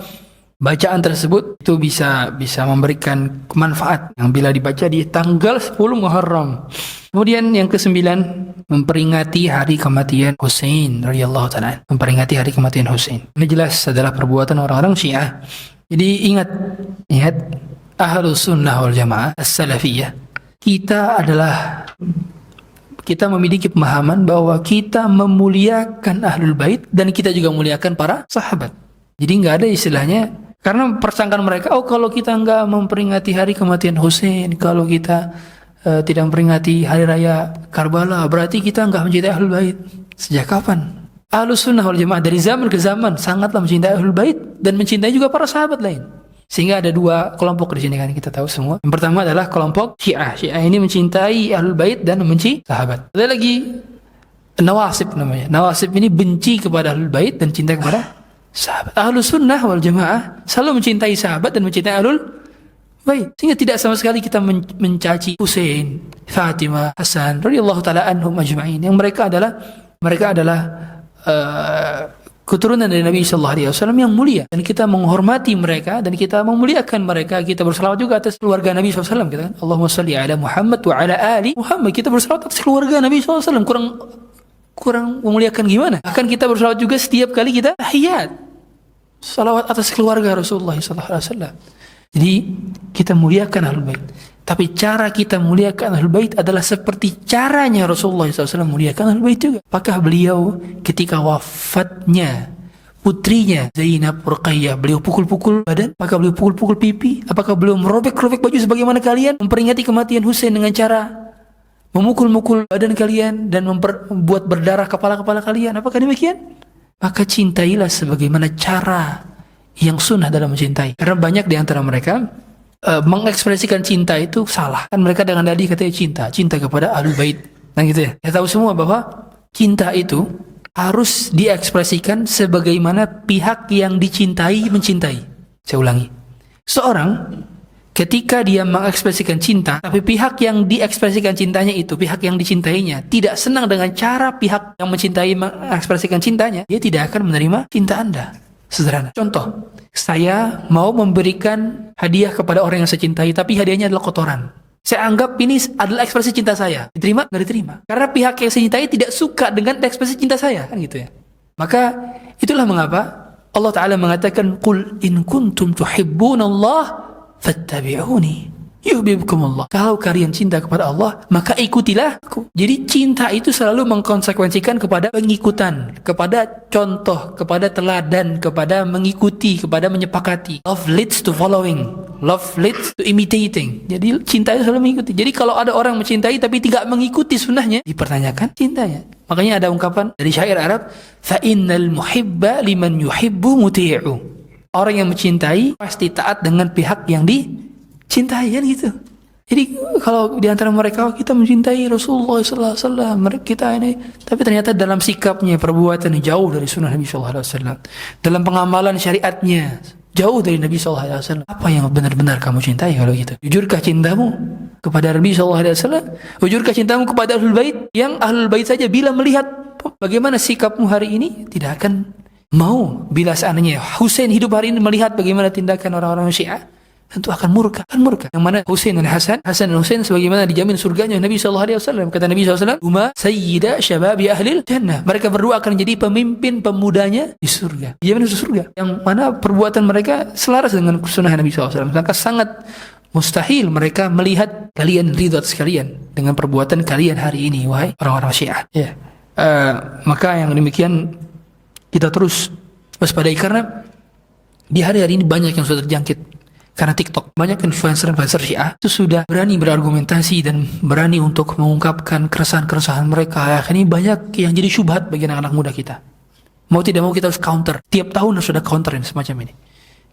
bacaan tersebut itu bisa manfaat manfaat yang bila dibaca di tanggal 10 Muharram. Kemudian yang ke-9, memperingati hari kematian Husain radhiyallahu ta'ala. Memperingati hari kematian Husain. Ini jelas adalah perbuatan orang-orang Syiah. Jadi ingat Ahlus Sunnah wal Jamaah As-Salafiyah. Kita memiliki pemahaman bahwa kita memuliakan Ahlul Bait dan kita juga memuliakan para sahabat. Jadi enggak ada istilahnya, karena persangkaan mereka, kalau kita enggak memperingati hari kematian Husain, kalau kita tidak memperingati hari raya Karbala, berarti kita enggak mencintai Ahlul Bait. Sejak kapan? Ahlus Sunnah wal Jamaah dari zaman ke zaman sangatlah mencintai Ahlul Bait dan mencintai juga para sahabat lain. Sehingga ada 2 kelompok di sini kan kita tahu semua. Yang pertama adalah kelompok Syiah. Syiah ini mencintai Ahlul Bait dan membenci sahabat. Ada lagi Nawasib namanya. Nawasib ini benci kepada Ahlul Bait dan cinta kepada sahabat. Ahlus Sunnah wal Jamaah selalu mencintai sahabat dan mencintai Ahlul Bait. Sehingga tidak sama sekali kita mencaci Husain, Fatimah, Hasan radhiyallahu taala anhum ajma'in. Yang mereka adalah keturunan dari Nabi sallallahu alaihi wasallam yang mulia, dan kita menghormati mereka dan kita memuliakan mereka. Kita bersalawat juga atas keluarga Nabi sallallahu alaihi wasallam, kita kan Allahumma shalli ala Muhammad wa ala ali Muhammad. Kita bersalawat atas keluarga Nabi sallallahu alaihi wasallam. Kurang memuliakan gimana? Akan kita bersalawat juga setiap kali kita tahiyat, salawat atas keluarga Rasulullah sallallahu alaihi wasallam. Jadi kita muliakan Ahlul Bait. Tapi cara kita muliakan Ahlul Bait adalah seperti caranya Rasulullah SAW muliakan Ahlul Bait juga. Apakah beliau ketika wafatnya putrinya Zainab Ruqayyah, beliau pukul-pukul badan? Apakah beliau pukul-pukul pipi? Apakah beliau merobek-robek baju sebagaimana kalian? Memperingati kematian Husain dengan cara memukul-mukul badan kalian dan membuat berdarah kepala-kepala kalian? Apakah demikian? Maka cintailah sebagaimana cara yang sunnah dalam mencintai. Karena banyak di antara mereka mengekspresikan cinta itu salah. Kan mereka dengan dadi katanya cinta kepada Ahlul Bait. Nah gitu ya. Kita tahu semua bahwa cinta itu harus diekspresikan sebagaimana pihak yang dicintai mencintai. Saya ulangi. Seorang ketika dia mengekspresikan cinta, tapi pihak yang diekspresikan cintanya itu, pihak yang dicintainya, tidak senang dengan cara pihak yang mencintai mengekspresikan cintanya, dia tidak akan menerima cinta Anda. Sederhana. Contoh, saya mau memberikan hadiah kepada orang yang saya cintai, tapi hadiahnya adalah kotoran. Saya anggap ini adalah ekspresi cinta saya. Diterima? Nggak diterima. Karena pihak yang saya cintai tidak suka dengan ekspresi cinta saya. Kan gitu ya. Maka, itulah mengapa Allah Ta'ala mengatakan, Qul in kuntum tuhibbunallah fattabi'uni yuhibbukumullah. Kalau kalian cinta kepada Allah, maka ikutilah aku. Jadi cinta itu selalu mengkonsekuensikan kepada pengikutan, kepada contoh, kepada teladan, kepada mengikuti, kepada menyepakati. Love leads to following, love leads to imitating. Jadi cinta itu selalu mengikuti. Jadi kalau ada orang mencintai tapi tidak mengikuti sunnahnya, dipertanyakan cintanya. Makanya ada ungkapan dari syair Arab, fa innal muhibba liman yuhibbu muti'u. Orang yang mencintai pasti taat dengan pihak yang dicintai, kan gitu. Jadi kalau di antara mereka kita mencintai Rasulullah sallallahu alaihi wasallam, kita ini, tapi ternyata dalam sikapnya, perbuatan jauh dari sunnah Nabi sallallahu alaihi wasallam. Dalam pengamalan syariatnya jauh dari Nabi sallallahu alaihi wasallam. Apa yang benar-benar kamu cintai kalau gitu? Jujurkah cintamu kepada Nabi sallallahu alaihi wasallam? Jujurkah cintamu kepada Ahlul Bait? Yang Ahlul Bait saja bila melihat bagaimana sikapmu hari ini tidak akan mau. Bila seandainya Husain hidup hari ini melihat bagaimana tindakan orang-orang Syiah, tentu akan murka. Yang mana Husain dan Hasan dan Husain sebagaimana dijamin surganya Nabi SAW. Kata Nabi SAW, huma sayyida syababi ahlil jannah. Mereka berdua akan jadi pemimpin pemudanya di surga. Dijamin surga. Yang mana perbuatan mereka selaras dengan sunnah Nabi SAW. Maka sangat mustahil mereka melihat kalian ridha sekalian dengan perbuatan kalian hari ini, wahai orang-orang Syiah. Ya. Maka yang demikian kita terus waspadai, karena di hari-hari ini banyak yang sudah terjangkit karena TikTok. Banyak influencer Syiah itu sudah berani berargumentasi dan berani untuk mengungkapkan keresahan-keresahan mereka. Ini banyak yang jadi syubhat bagi anak-anak muda kita. Mau tidak mau kita harus counter. Tiap tahun harus ada counter yang semacam ini.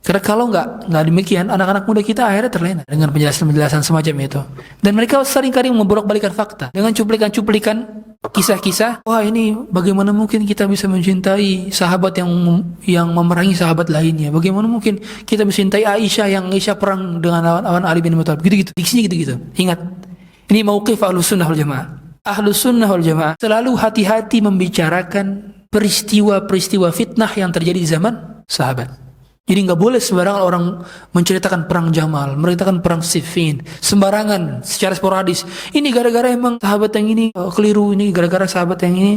Karena kalau nggak demikian, anak-anak muda kita akhirnya terlena dengan penjelasan-penjelasan semacam itu. Dan mereka seringkali membolak-balikan fakta dengan cuplikan-cuplikan kisah-kisah. Wah, ini bagaimana mungkin kita bisa mencintai sahabat yang memerangi sahabat lainnya? Bagaimana mungkin kita mencintai Aisyah perang dengan lawan Ali bin Abi Thalib? Gitu-gitu. Diksinya gitu-gitu. Ingat, ini mauqif Ahlus Sunnah wal Jamaah. Ahlus Sunnah wal Jamaah selalu hati-hati membicarakan peristiwa-peristiwa fitnah yang terjadi di zaman sahabat. Jadi nggak boleh sembarangan orang menceritakan perang Jamal, menceritakan perang Siffin, sembarangan, secara sporadis. Ini gara-gara emang sahabat yang ini keliru, ini gara-gara sahabat yang ini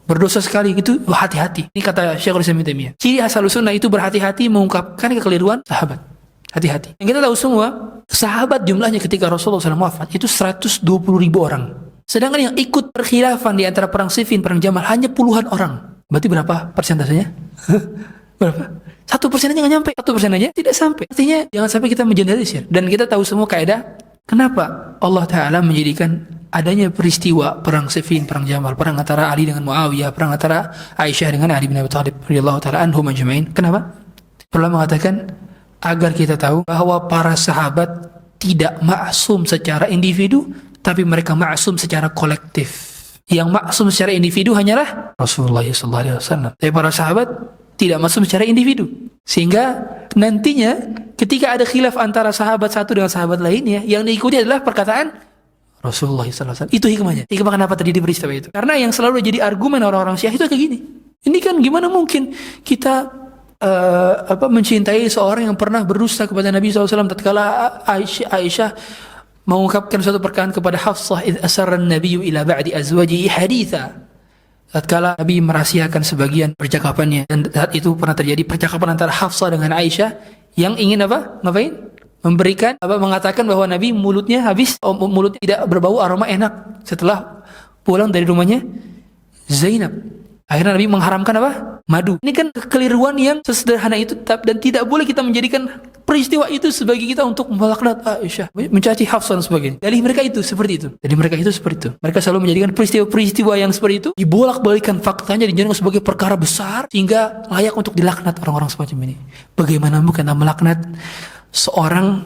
berdosa sekali, gitu. Hati-hati. Ini kata Syekhul Islam Ibnu Taimiyah. Ciri asal sunnah itu berhati-hati mengungkapkan kekeliruan sahabat. Hati-hati. Yang kita tahu semua, sahabat jumlahnya ketika Rasulullah SAW wafat itu 120.000 orang. Sedangkan yang ikut perkhilafan di antara perang Siffin, perang Jamal hanya puluhan orang. Berarti berapa persentasenya? Berapa? 1% aja nggak nyampe. 1% aja tidak sampai. Artinya jangan sampai kita mengeneralisir. Dan kita tahu semua kaidah kenapa Allah Ta'ala menjadikan adanya peristiwa perang Siffin, perang Jamal, perang antara Ali dengan Muawiyah, perang antara Aisyah dengan Ali bin Abi Thalib radhiyallahu ta'ala anhum ajma'in. Kenapa? Ulama mengatakan agar kita tahu bahwa para sahabat tidak maksum secara individu, tapi mereka maksum secara kolektif. Yang maksum secara individu hanyalah Rasulullah SAW. Tapi para sahabat tidak maksum secara individu. Sehingga nantinya ketika ada khilaf antara sahabat satu dengan sahabat lainnya, yang diikuti adalah perkataan Rasulullah SAW. Itu hikmahnya. Hikmah kenapa terjadi peristiwa itu? Karena yang selalu jadi argumen orang-orang Syiah itu kayak gini. Ini kan gimana mungkin kita mencintai seorang yang pernah berdusta kepada Nabi SAW tatkala Aisyah mengungkapkan suatu perkataan kepada Hafsah, idh asarra an-nabiyyu ila ba'di azwajihi haditha. Tatkala Nabi merahasiakan sebagian percakapannya, dan saat itu pernah terjadi percakapan antara Hafsah dengan Aisyah yang ingin apa? Ngapain? Mengatakan bahwa Nabi mulutnya tidak berbau aroma enak setelah pulang dari rumahnya Zainab. Akhirnya Nabi mengharamkan apa? Madu. Ini kan kekeliruan yang sesederhana itu, dan tidak boleh kita menjadikan peristiwa itu sebagai kita untuk melaknat Aisyah, mencaci Hafsah dan sebagainya. Dari mereka itu seperti itu. Mereka selalu menjadikan peristiwa-peristiwa yang seperti itu dibolak-balikan faktanya, dijadikan sebagai perkara besar sehingga layak untuk dilaknat orang-orang semacam ini. Bagaimana mungkin Anda melaknat seorang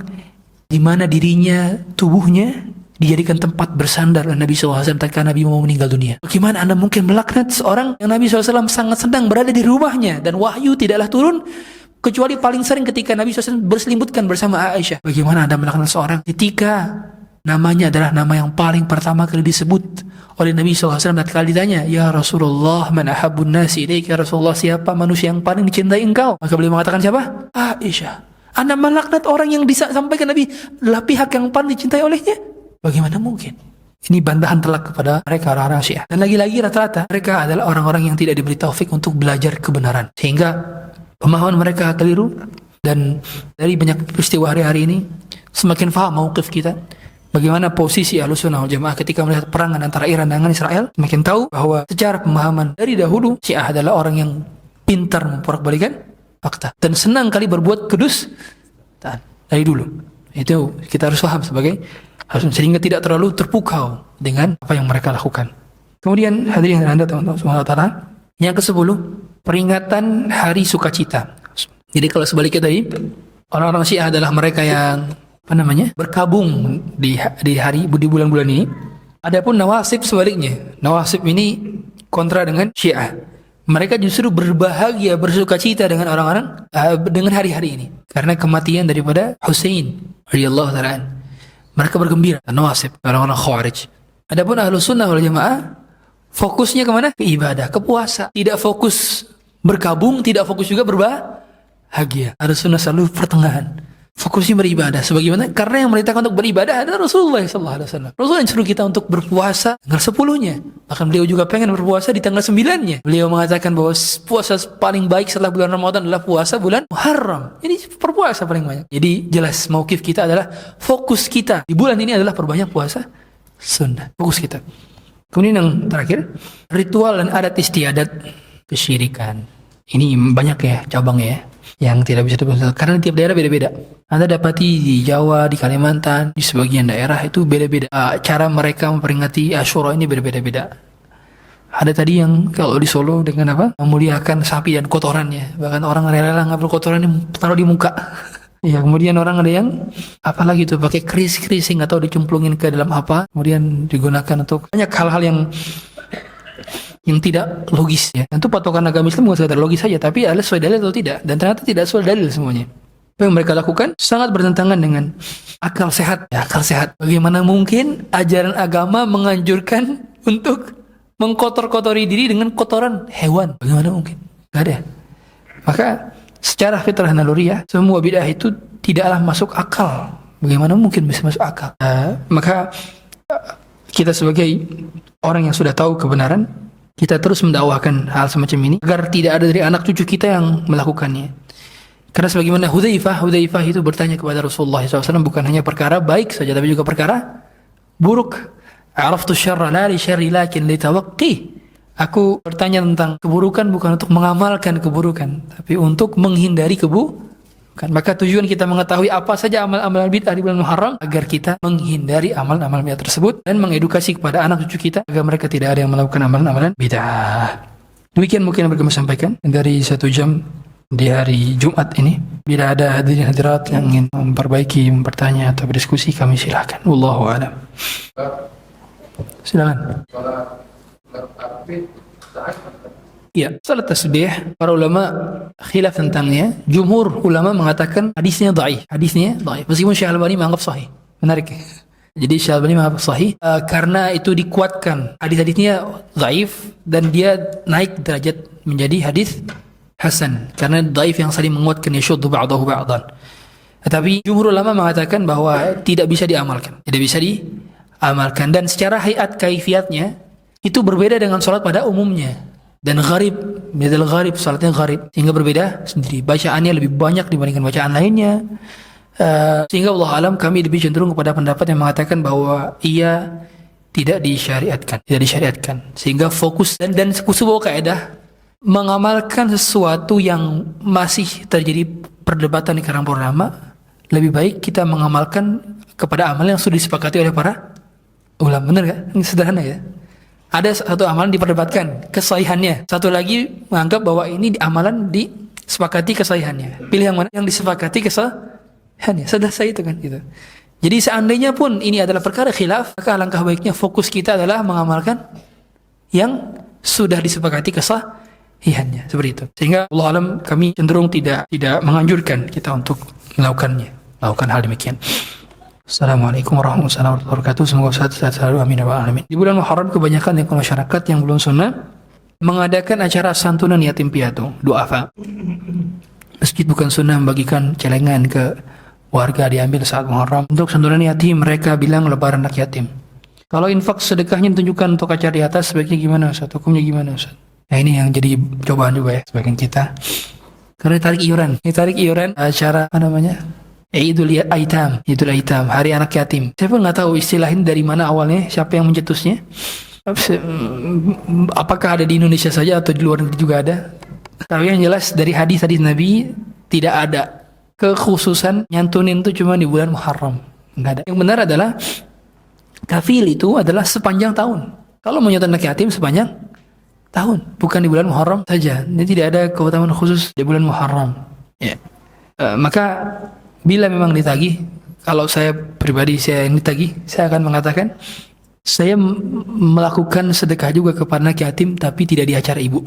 di mana dirinya, tubuhnya dijadikan tempat bersandar oleh Nabi SAW ketika Nabi mau meninggal dunia? Bagaimana Anda mungkin melaknat seorang yang Nabi SAW sangat sedang berada di rumahnya dan wahyu tidaklah turun kecuali paling sering ketika Nabi SAW berselimutkan bersama Aisyah? Bagaimana Anda melaknat seorang ketika namanya adalah nama yang paling pertama kali disebut oleh Nabi SAW tatkala ditanya, "Ya Rasulullah, man ahabbun nasi ilaik?" Ya Rasulullah, siapa manusia yang paling dicintai engkau? Maka beliau mengatakan siapa? Aisyah. Anda melaknat orang yang disampaikan Nabi adalah pihak yang paling dicintai olehnya? Bagaimana mungkin? Ini bantahan telak kepada mereka orang-orang Syiah. Dan lagi-lagi rata-rata mereka adalah orang-orang yang tidak diberi taufik untuk belajar kebenaran, sehingga pemahaman mereka keliru. Dan dari banyak peristiwa hari-hari ini semakin faham mauqif kita, bagaimana posisi Ahlussunnah wal Jamaah ketika melihat perangan antara Iran dengan Israel. Semakin tahu bahwa secara pemahaman dari dahulu Syiah adalah orang yang pintar memporak-balikan fakta dan senang kali berbuat kedustaan dari dulu. Itu kita harus paham sehingga tidak terlalu terpukau dengan apa yang mereka lakukan. Kemudian hadirin yang Anda teman-teman subhanahu wa ta'ala, yang ke-10, peringatan hari sukacita. Jadi kalau sebaliknya tadi, orang-orang Syiah adalah mereka yang berkabung di bulan-bulan ini. Adapun Nawasib sebaliknya. Nawasib ini kontra dengan Syiah. Mereka justru berbahagia, bersukacita dengan orang-orang dengan hari-hari ini karena kematian daripada Husain radhiyallahu ta'ala. Mereka bergembira. Nawasib, orang-orang Khawarij. Adapun Ahlussunnah wal Jamaah fokusnya kemana? Ke ibadah, ke puasa. Tidak fokus berkabung, tidak fokus juga berbahagia. Ahlussunnah selalu pertengahan. Fokusnya beribadah. Sebagaimana? Karena yang merintahkan untuk beribadah adalah Rasulullah SAW. Rasulullah yang suruh kita untuk berpuasa tanggal 10-nya. Bahkan beliau juga pengen berpuasa di tanggal 9-nya. Beliau mengatakan bahwa puasa paling baik setelah bulan Ramadan adalah puasa bulan Muharram. Ini berpuasa paling banyak. Jadi jelas mauqif kita adalah fokus kita di bulan ini adalah perbanyak puasa sunnah. Fokus kita. Kemudian yang terakhir, ritual dan adat istiadat kesyirikan. Ini banyak ya cabangnya ya, yang tidak bisa dibedakan karena tiap daerah beda-beda. Anda dapati di Jawa, di Kalimantan, di sebagian daerah itu beda-beda. Cara mereka memperingati Asyura ini berbeda-beda. Ada tadi yang kalau di Solo dengan memuliakan sapi dan kotorannya. Bahkan orang rela ngambil kotorannya taruh di muka. Ya, kemudian orang ada yang apalagi itu pakai keris-kerising atau dicemplungin ke dalam kemudian digunakan untuk banyak hal-hal yang tidak logis ya. Tentu patokan agama Islam bukan sekedar logis saja, tapi adalah sesuai dalil atau tidak, dan ternyata tidak sesuai dalil semuanya. Apa yang mereka lakukan sangat bertentangan dengan akal sehat. Ya, akal sehat. Bagaimana mungkin ajaran agama menganjurkan untuk mengkotor-kotori diri dengan kotoran hewan? Bagaimana mungkin? Gak ada. Maka secara fitrah naluriah semua bid'ah itu tidaklah masuk akal. Bagaimana mungkin bisa masuk akal? Maka kita sebagai orang yang sudah tahu kebenaran, kita terus mendakwahkan hal semacam ini agar tidak ada dari anak cucu kita yang melakukannya. Karena sebagaimana Hudzaifah itu bertanya kepada Rasulullah SAW bukan hanya perkara baik saja, tapi juga perkara buruk. Araftu syarra la li syarri lakin li tawaqqi. Aku bertanya tentang keburukan bukan untuk mengamalkan keburukan, tapi untuk menghindari keburukan. Maka tujuan kita mengetahui apa saja amal-amal bid'ah di bulan Muharram agar kita menghindari amal-amal bid'ah tersebut dan mengedukasi kepada anak cucu kita agar mereka tidak ada yang melakukan amalan-amalan bid'ah. Demikian mungkin yang kami sampaikan dari 1 jam di hari Jumat ini. Bila ada hadirin hadirat yang ingin memperbaiki, bertanya atau berdiskusi, kami silakan. Wallahu a'lam. Silakan. Ya, salat tasbih para ulama khilaf tentangnya. Jumhur ulama mengatakan hadisnya dhaif. Meskipun Syekh Al-Albani menganggap sahih. Menarik. Jadi Syekh Al-Albani menganggap sahih karena itu dikuatkan. Hadis-hadisnya dhaif dan dia naik derajat menjadi hadis hasan karena dhaif yang saling menguatkan, yashuddu ba'dahu ba'dan. Tetapi jumhur ulama mengatakan bahwa tidak bisa diamalkan. Dan secara hayat kaifiatnya itu berbeda dengan salat pada umumnya. Dan gharib, salatnya gharib, sehingga berbeda sendiri. Bacaannya lebih banyak dibandingkan bacaan lainnya. Sehingga Allah alam kami lebih cenderung kepada pendapat yang mengatakan bahwa ia tidak disyariatkan. Sehingga fokus dan sebuah kaidah mengamalkan sesuatu yang masih terjadi perdebatan di kalangan para ulama, lebih baik kita mengamalkan kepada amal yang sudah disepakati oleh para ulama. Benar gak? Ini sederhana ya. Ada satu amalan diperdebatkan kesahihannya, satu lagi menganggap bahwa ini amalan disepakati kesahihannya. Pilih yang mana? Yang disepakati kesahihannya. Selesai itu kan gitu. Jadi seandainya pun ini adalah perkara khilaf, maka alangkah baiknya fokus kita adalah mengamalkan yang sudah disepakati kesahihannya. Seperti itu. Sehingga Allah alam kami cenderung tidak menganjurkan kita untuk melakukan hal demikian. Assalamualaikum warahmatullahi wabarakatuh. Semoga sehat selalu, amin ya rabbal alamin. Di bulan Muharram kebanyakan masyarakat yang belum sunnah mengadakan acara santunan yatim piatu, du'afa. Meski bukan sunnah membagikan celengan ke warga diambil saat Muharram. Untuk santunan yatim mereka bilang lebaran anak yatim. Kalau infak sedekahnya ditunjukkan untuk acara di atas, sebaiknya gimana Ustaz? Hukumnya gimana Ustaz? Nah ini yang jadi cobaan juga ya sebagian kita. Karena tarik iuran acara apa namanya? Idul Aitam, hari anak yatim. Saya pun nggak tahu istilah ini dari mana awalnya, siapa yang mencetusnya. Apakah ada di Indonesia saja atau di luar negeri juga ada? Tapi yang jelas dari hadis-hadis Nabi tidak ada kekhususan nyantunin itu cuma di bulan Muharram. Nggak ada. Yang benar adalah kafil itu adalah sepanjang tahun. Kalau menyantun anak yatim sepanjang tahun, bukan di bulan Muharram saja. Ini tidak ada keutamaan khusus di bulan Muharram. Ya. Maka bila memang ditagih, kalau saya pribadi saya yang ditagih, saya akan mengatakan saya melakukan sedekah juga kepada anak yatim tapi tidak di acara ibu.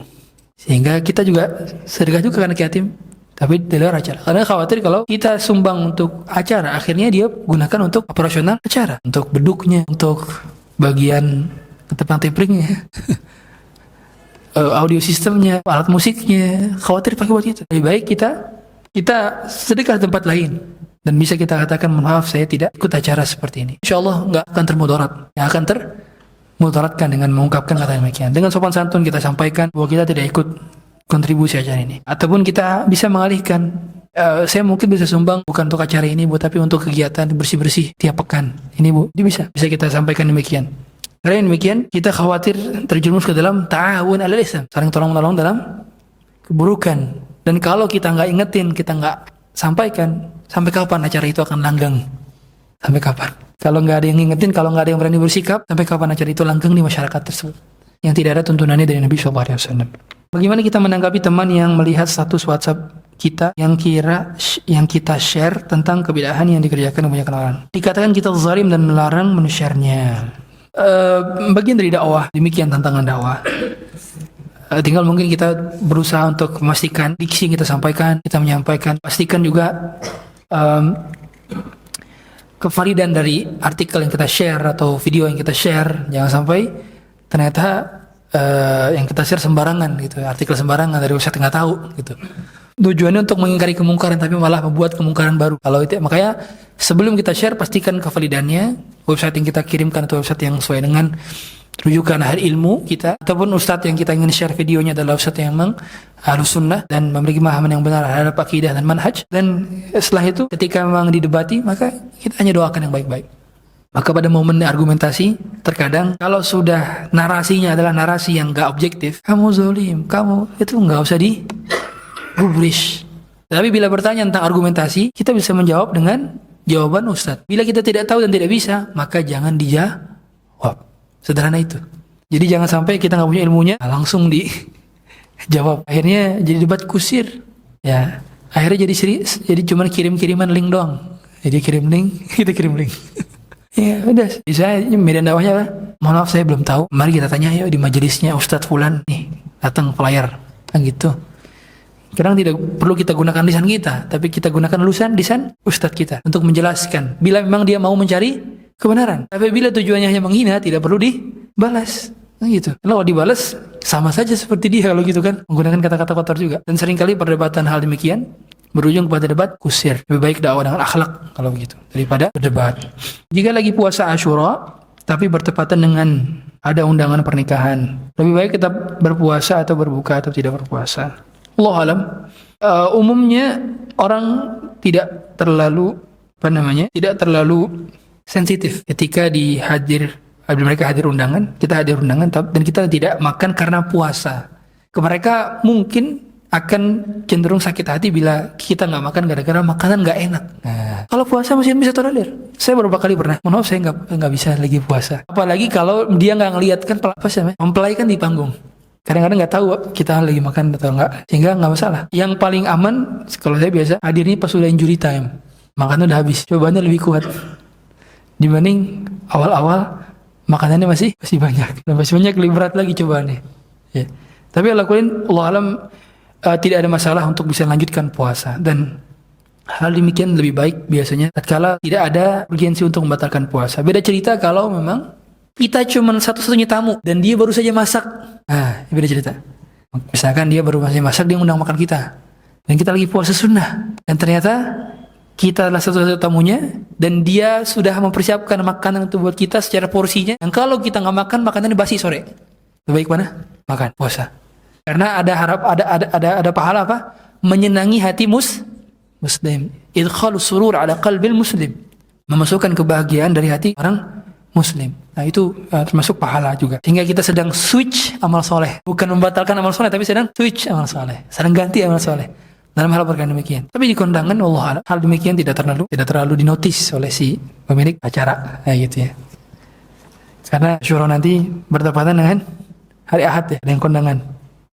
Sehingga kita juga sedekah juga ke anak yatim tapi di luar acara. Karena khawatir kalau kita sumbang untuk acara, akhirnya dia gunakan untuk operasional acara, untuk beduknya, untuk bagian ketepang-teplingnya, audio sistemnya, alat musiknya, khawatir pakai buat itu. Lebih baik kita sedekah tempat lain dan bisa kita katakan maaf saya tidak ikut acara seperti ini. InsyaAllah nggak akan termudarat. Yang akan termudaratkan dengan mengungkapkan kata demikian. Dengan sopan santun kita sampaikan bahwa kita tidak ikut kontribusi acara ini. Ataupun kita bisa mengalihkan, saya mungkin bisa sumbang bukan untuk acara ini Bu, tapi untuk kegiatan bersih-bersih tiap pekan. Ini Bu, ini bisa kita sampaikan demikian. Karena demikian kita khawatir terjerumus ke dalam ta'awun alal ism, saling tolong-menolong dalam keburukan. Dan kalau kita nggak ingetin, kita nggak sampaikan, sampai kapan acara itu akan langgeng? Sampai kapan? Kalau nggak ada yang ingetin, kalau nggak ada yang berani bersikap, sampai kapan acara itu langgeng di masyarakat tersebut? Yang tidak ada tuntunannya dari Nabi SAW. Bagaimana kita menanggapi teman yang melihat status WhatsApp kita yang kita share tentang kebidahan yang dikerjakan kebanyakan orang? Dikatakan kita zalim dan melarang men-share-nya. Bagian dari dakwah, demikian tantangan dakwah. Tinggal mungkin kita berusaha untuk memastikan diksi yang kita sampaikan, kita menyampaikan, pastikan juga kevalidan dari artikel yang kita share atau video yang kita share. Jangan sampai ternyata yang kita share sembarangan gitu, artikel sembarangan dari website nggak tahu gitu. Tujuannya untuk mengingkari kemungkaran tapi malah membuat kemungkaran baru. Kalau itu makanya sebelum kita share pastikan kevalidannya, website yang kita kirimkan atau website yang sesuai dengan rujukan ahli ilmu kita, ataupun ustadz yang kita ingin share videonya adalah ustadz yang memang ahlus sunnah dan memiliki pemahaman yang benar terhadap akidah dan manhaj. Dan setelah itu ketika memang didebati, maka kita hanya doakan yang baik-baik. Maka pada momen argumentasi, terkadang kalau sudah narasinya adalah narasi yang gak objektif, kamu zalim, kamu itu gak usah digubris. Tapi bila bertanya tentang argumentasi, kita bisa menjawab dengan jawaban ustadz. Bila kita tidak tahu dan tidak bisa, maka jangan dijawab. Sederhana itu. Jadi jangan sampai kita nggak punya ilmunya langsung dijawab. Akhirnya jadi debat kusir. Ya, akhirnya jadi cuma kirim-kiriman link doang. Jadi kirim link, kita kirim link. Ya udah. Saya medan dakwahnya apa? Mohon maaf saya belum tahu. Mari kita tanya yuk di majelisnya Ustadz Fulan nih datang flyer kan gitu. Kadang tidak perlu kita gunakan lisan kita, tapi kita gunakan lisan Ustadz kita untuk menjelaskan. Bila memang dia mau mencari kebenaran. Tapi bila tujuannya hanya menghina, tidak perlu dibalas. Nah, gitu. Kalau dibalas, sama saja seperti dia kalau gitu kan, menggunakan kata-kata kotor juga. Dan seringkali perdebatan hal demikian berujung kepada debat kusir. Lebih baik dakwah dengan akhlak kalau begitu daripada berdebat. Jika lagi puasa Asyura, tapi bertepatan dengan ada undangan pernikahan, lebih baik kita berpuasa atau berbuka atau tidak berpuasa. Allah alam. Umumnya orang tidak terlalu sensitif ketika mereka hadir undangan, kita hadir undangan, dan kita tidak makan karena puasa. Ke mereka mungkin akan cenderung sakit hati bila kita nggak makan gara-gara makanan nggak enak. Nah, kalau puasa masih bisa tolerir. Saya beberapa kali pernah, mohon maaf saya nggak bisa lagi puasa. Apalagi kalau dia nggak ngelihat kan apa sih namanya, mempelai kan di panggung. Kadang-kadang nggak tahu kita lagi makan atau nggak, sehingga nggak masalah. Yang paling aman kalau saya biasa hadirnya pas sudah injury time, makannya udah habis, cobaannya lebih kuat dibanding awal-awal makanannya masih banyak, dan masih banyak lebih berat lagi cobaannya. Ya. Tapi Allah alam tidak ada masalah untuk bisa lanjutkan puasa, dan hal demikian lebih baik biasanya tatkala tidak ada urgensi untuk membatalkan puasa. Beda cerita kalau memang kita cuma satu-satunya tamu dan dia baru saja masak. Nah, beda cerita. Misalkan dia baru saja masak, dia undang makan kita, dan kita lagi puasa sunnah, dan ternyata kita adalah satu-satunya tamunya, dan dia sudah mempersiapkan makanan untuk buat kita secara porsinya. Dan kalau kita nggak makan, makanannya basi sore. Lebih baik mana? Makan, puasa. Karena ada pahala apa? Menyenangi hati muslim. Idkhalu surur ala qalbil muslim. Memasukkan kebahagiaan dari hati orang muslim. Nah, itu termasuk pahala juga. Sehingga kita sedang switch amal soleh. Bukan membatalkan amal soleh, tapi sedang switch amal soleh. Sedang ganti amal soleh. Dalam hal berkaitan demikian. Tapi di kondangan, Allah hal demikian tidak terlalu dinotis oleh si pemilik acara. Gitu ya. Karena syuro nanti bertepatan dengan hari Ahad ya, dengan kondangan.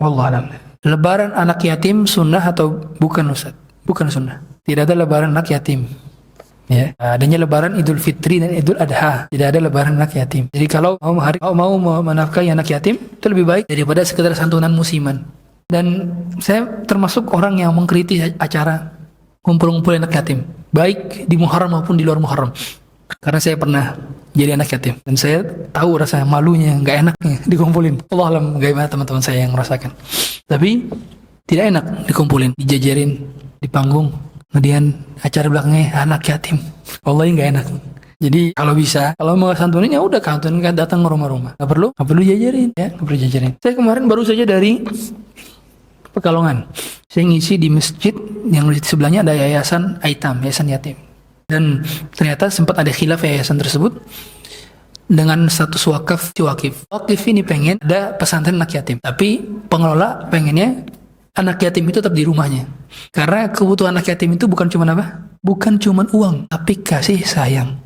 Wallahualam. Lebaran anak yatim sunnah atau bukan, Ustaz? Bukan sunnah. Tidak ada lebaran anak yatim. Ya, adanya lebaran Idul Fitri dan Idul Adha. Tidak ada lebaran anak yatim. Jadi kalau mau menafkahi anak yatim, itu lebih baik daripada sekedar santunan musiman. Dan saya termasuk orang yang mengkritik acara kumpul-kumpul anak yatim, baik di Muharram maupun di luar Muharram. Karena saya pernah jadi anak yatim, dan saya tahu rasa malunya, nggak enaknya dikumpulin. Allah alam bagaimana teman-teman saya yang merasakan. Tapi tidak enak dikumpulin, dijajarin di panggung, kemudian acara belakangnya anak yatim. Wallahi nggak enak. Jadi kalau bisa, kalau mau santunin ya udah santunin, kan datang ke rumah-rumah. Nggak perlu jajarin, ya nggak perlu jajarin. Saya kemarin baru saja dari Pekalongan. Saya ngisi di masjid yang di sebelahnya ada yayasan Aitam, yayasan yatim. Dan ternyata sempat ada khilaf yayasan tersebut dengan status wakaf. Wakif ini pengen ada pesantren anak yatim, tapi pengelola pengennya anak yatim itu tetap di rumahnya. Karena kebutuhan anak yatim itu bukan cuma apa? Bukan cuma uang, tapi kasih sayang.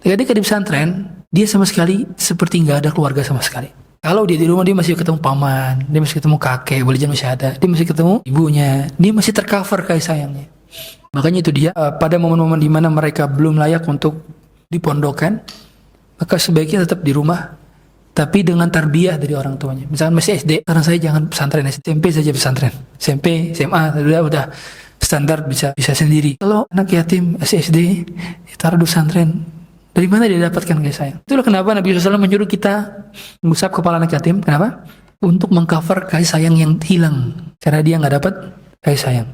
Jadi di pesantren, dia sama sekali seperti nggak ada keluarga sama sekali. Kalau dia di rumah, dia masih ketemu paman, dia masih ketemu kakek, boleh jadi masih ada, dia masih ketemu ibunya, dia masih tercover kasih sayangnya. Makanya itu dia, pada momen-momen di mana mereka belum layak untuk dipondokkan, maka sebaiknya tetap di rumah, tapi dengan tarbiyah dari orang tuanya. Misalkan masih SD, saran saya jangan pesantren, SMP saja pesantren. SMP, SMA, udah standar bisa sendiri. Kalau anak yatim SD, taruh di pesantren. Dari mana dia dapatkan kasih sayang? Itulah kenapa Nabi SAW menyuruh kita mengusap kepala anak yatim. Kenapa? Untuk mengcover kasih sayang yang hilang, karena dia nggak dapat kasih sayang.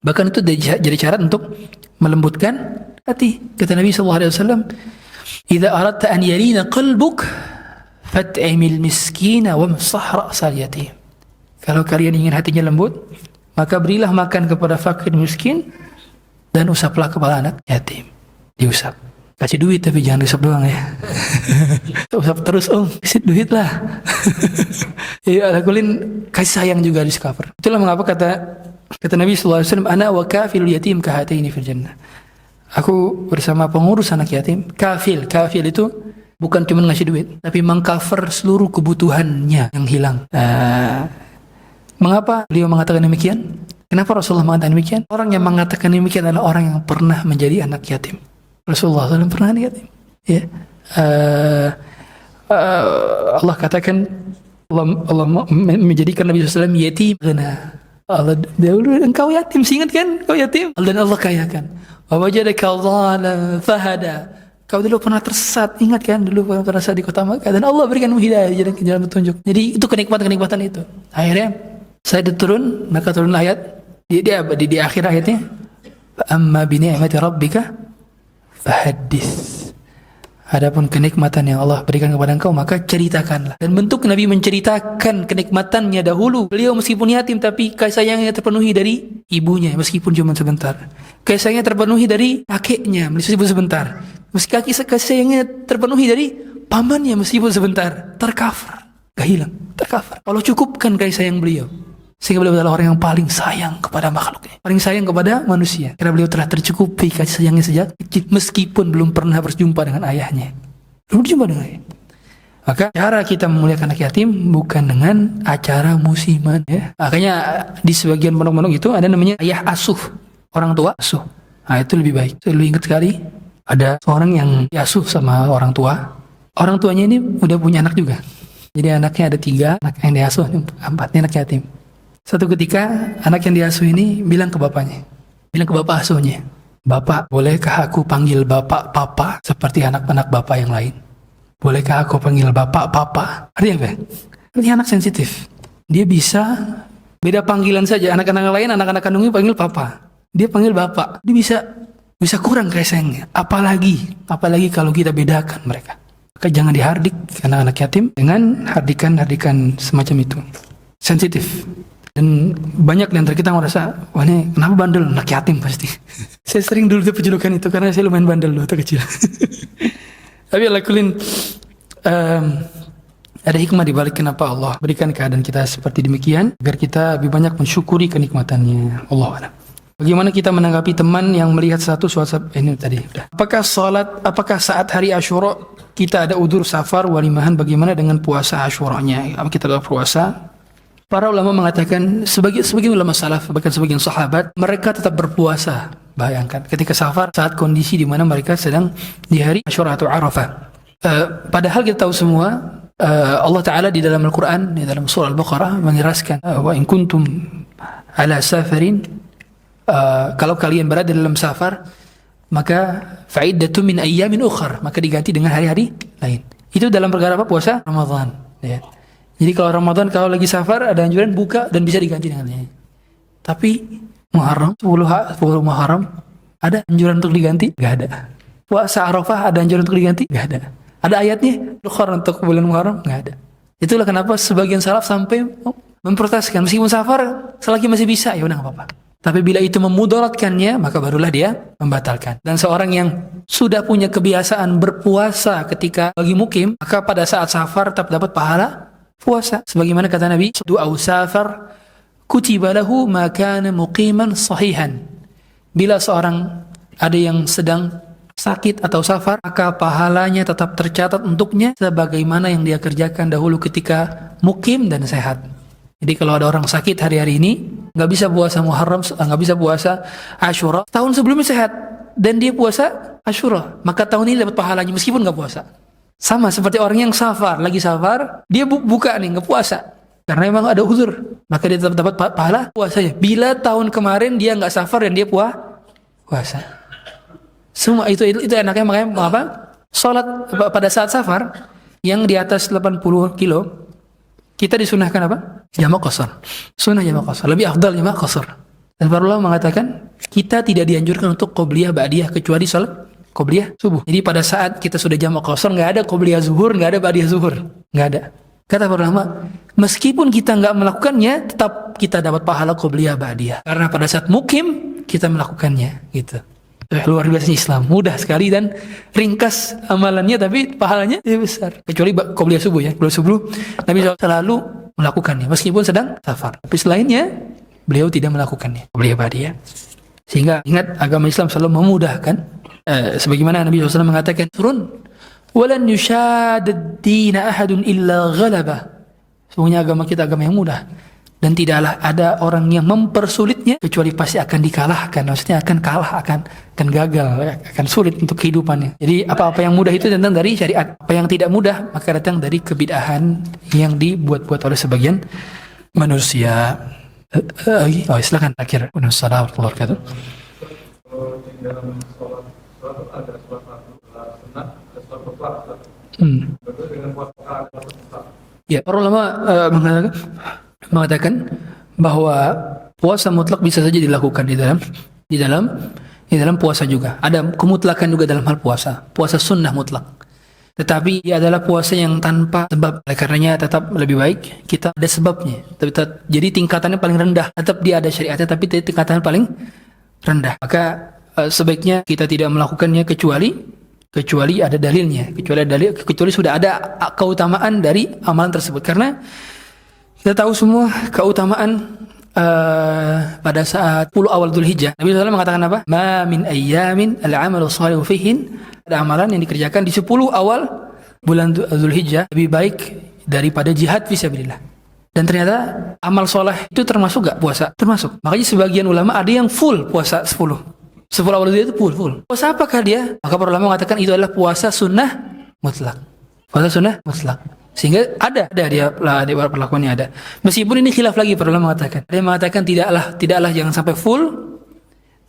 Bahkan itu jadi syarat untuk melembutkan hati. Kata Nabi SAW, "Idza aradta an yarina qalbuk, fat'imil miskina wamsah ra'sal yatim." Kalau kalian ingin hatinya lembut, maka berilah makan kepada fakir miskin dan usaplah kepala anak yatim. Diusap. Kasih duit tapi jangan usap doang ya. Usap terus kasih duit lah. Ya alakulin kasih sayang juga di cover. Itulah mengapa kata Nabi SAW, "Ana wa kafilul yatim kahataini fil jannah." Aku bersama pengurus anak yatim. Kafil itu bukan cuma ngasih duit, tapi mengcover seluruh kebutuhannya yang hilang. Mengapa beliau mengatakan demikian? Kenapa Rasulullah mengatakan demikian? Orang yang mengatakan demikian adalah orang yang pernah menjadi anak yatim. Rasulullah SAW pernah anak yatim. Ya. Allah katakan, Allah menjadikan Nabi SAW yatim. Allah dahulu engkau yatim, ingat kan? Kau yatim. Dan Allah kayakan. Wa wajadaka dhalan fahada. Kau dulu pernah tersesat, ingat kan? Dulu pernah tersesat di kota Makkah, dan Allah berikan hidayah, jalan petunjuk. Jadi itu kenikmatan itu. Akhirnya saya turun, maka turun ayat di akhir ayatnya, amma bi ni'mati rabbika fahaddits. Adapun kenikmatan yang Allah berikan kepada engkau, maka ceritakanlah. Dan bentuk Nabi menceritakan kenikmatannya dahulu. Beliau meskipun yatim, tapi kasih sayangnya terpenuhi dari ibunya, meskipun cuma sebentar. Kasih sayangnya terpenuhi dari kakeknya, meskipun sebentar. Kasih sayangnya terpenuhi dari pamannya meskipun sebentar tercover, gak hilang, tercover. Allah cukupkan kasih sayang beliau, sehingga beliau adalah orang yang paling sayang kepada makhluknya, paling sayang kepada manusia, karena beliau telah tercukupi kasih sayangnya sejak kecil, meskipun belum pernah berjumpa dengan ayahnya, belum berjumpa dengan ayahnya. Maka cara kita memuliakan anak yatim bukan dengan acara musiman, ya. Makanya di sebagian pondok-pondok itu ada namanya ayah asuh, orang tua asuh. Nah, itu lebih baik. Saya lebih ingat sekali ada seorang yang diasuh sama orang tua. Orang tuanya ini udah punya anak juga. Jadi anaknya ada 3, anak yang diasuh 4, ini anak yatim. Satu ketika anak yang diasuh ini bilang ke bapaknya, bilang ke bapak asuhnya, "Bapak, bolehkah aku panggil bapak papa seperti anak-anak bapak yang lain? Bolehkah aku panggil bapak papa?" Artinya apa? Artinya anak sensitif. Dia bisa beda panggilan saja. Anak-anak lain, anak-anak kandungnya panggil papa, dia panggil bapak. Dia bisa kurang sayangnya. Apalagi kalau kita bedakan mereka. Maka jangan dihardik anak-anak yatim dengan hardikan semacam itu. Sensitif. Dan banyak di antara kita merasa, wah ini kenapa bandel, anak yatim pasti. Saya sering dulu penjulukan itu karena saya lumayan bandel dulu waktu kecil. Tapi alakulin ada hikmah di balik kenapa Allah berikan keadaan kita seperti demikian, agar kita lebih banyak mensyukuri kenikmatannya. Allah a'lam. Bagaimana kita menanggapi teman yang melihat satu suasana ini tadi udah. Apakah saat hari Asyura kita ada udzur safar walimahan, bagaimana dengan puasa Asyuranya? Apa kita berpuasa? Para ulama mengatakan, sebagian ulama salaf, bahkan sebagian sahabat, mereka tetap berpuasa. Bayangkan ketika safar, saat kondisi di mana mereka sedang di hari Asyura atau Arafah. Padahal kita tahu semua, Allah Ta'ala di dalam Al-Quran, di dalam surah Al-Baqarah menjelaskan, wa in kuntum ala safarin, kalau kalian berada dalam safar, maka fa'iddatu min ayyamin ukhar, maka diganti dengan hari-hari lain. Itu dalam perkara apa? Puasa Ramadan, ya. Jadi kalau Ramadan, kalau lagi safar ada anjuran buka dan bisa diganti dengannya. Tapi Muharram, 10 Muharram ada anjuran untuk diganti? Gak ada. Puasa Arafah ada anjuran untuk diganti? Gak ada. Ada ayatnya ukhar untuk bulan Muharram? Gak ada. Itulah kenapa sebagian salaf sampai memproteskan, meskipun safar selagi masih bisa, ya udah gak apa-apa. Tapi bila itu memudaratkannya, maka barulah dia membatalkan. Dan seorang yang sudah punya kebiasaan berpuasa ketika lagi mukim, maka pada saat safar tetap dapat pahala puasa. Sebagaimana kata Nabi, du'a safar kutiba lahu ma kana muqiman sahihan. Bila seorang ada yang sedang sakit atau safar, maka pahalanya tetap tercatat untuknya sebagaimana yang dia kerjakan dahulu ketika mukim dan sehat. Jadi kalau ada orang sakit hari-hari ini, nggak bisa puasa Muharram, nggak bisa puasa Asyura, tahun sebelumnya sehat dan dia puasa Asyura, maka tahun ini dapat pahalanya meskipun nggak puasa. Sama seperti orang yang safar, lagi safar, dia buka nih, nggak puasa karena memang ada uzur, maka dia tetap dapat pahala puasanya. Bila tahun kemarin dia nggak safar dan dia puasa. Semua itu enaknya, makanya apa? Salat pada saat safar yang di atas 80 kilo, kita disunahkan apa? Jamak qasar. Sunnah jamak qasar. Lebih afdal jamak qasar. Dan para ulama mengatakan kita tidak dianjurkan untuk qobliyah ba'diyah kecuali salat qobliyah subuh. Jadi pada saat kita sudah jamak qasar, nggak ada qobliyah zuhur, nggak ada ba'diyah zuhur, nggak ada. Kata para ulama, meskipun kita nggak melakukannya, tetap kita dapat pahala qobliyah ba'diyah. Karena pada saat mukim kita melakukannya, gitu. Luar biasa Islam, mudah sekali dan ringkas amalannya, tapi pahalanya lebih besar. Kecuali qobliyah subuh ya, qobliyah subuh Nabi selalu melakukannya meskipun sedang safar. Tapi selainnya beliau tidak melakukannya, qobliyah ba'diyah. Sehingga ingat, agama Islam selalu memudahkan. Sebagaimana Nabi SAW mengatakan, turun walan yushadad dina ahadun illa ghalabah. Sesungguhnya agama kita agama yang mudah dan tidaklah ada orang yang mempersulitnya kecuali pasti akan dikalahkan. Maksudnya akan kalah, akan gagal, akan sulit untuk kehidupannya. Jadi apa-apa yang mudah itu datang dari syariat. Apa yang tidak mudah maka datang dari kebid'ahan yang dibuat-buat oleh sebagian manusia. Silakan akhir. Wassalamualaikum warahmatullahi wabarakatuh. Ada suatu sunat, ada suatu puasa. Dengan puasa ya, para ulama mengatakan bahwa puasa mutlak bisa saja dilakukan di dalam puasa juga. Ada kemutlakan juga dalam hal puasa. Puasa sunnah mutlak. Tetapi ia adalah puasa yang tanpa sebab. Oleh karenanya tetap lebih baik kita ada sebabnya. Jadi tingkatannya paling rendah. Tetap dia ada syariatnya, tapi tingkatannya paling rendah. Maka sebaiknya kita tidak melakukannya kecuali kecuali ada dalilnya, kecuali sudah ada keutamaan dari amalan tersebut. Karena kita tahu semua keutamaan pada saat 10 awal Dzulhijjah. Nabi SAW mengatakan apa? Ma min ayyamin al-amalu shalihu fihin. Ada amalan yang dikerjakan di 10 awal bulan Dzulhijjah lebih baik daripada jihad fisabilillah. Dan ternyata amal soleh itu termasuk gak puasa? Termasuk. Makanya sebagian ulama ada yang full puasa 10 awal Dzulhijjah itu full. Puasa apakah dia? Maka para ulama mengatakan itu adalah puasa sunnah mutlak. Puasa sunnah mutlak. Sehingga ada dia perlakuannya ada. Meskipun ini khilaf lagi para ulama mengatakan. Ada yang mengatakan tidaklah jangan sampai full.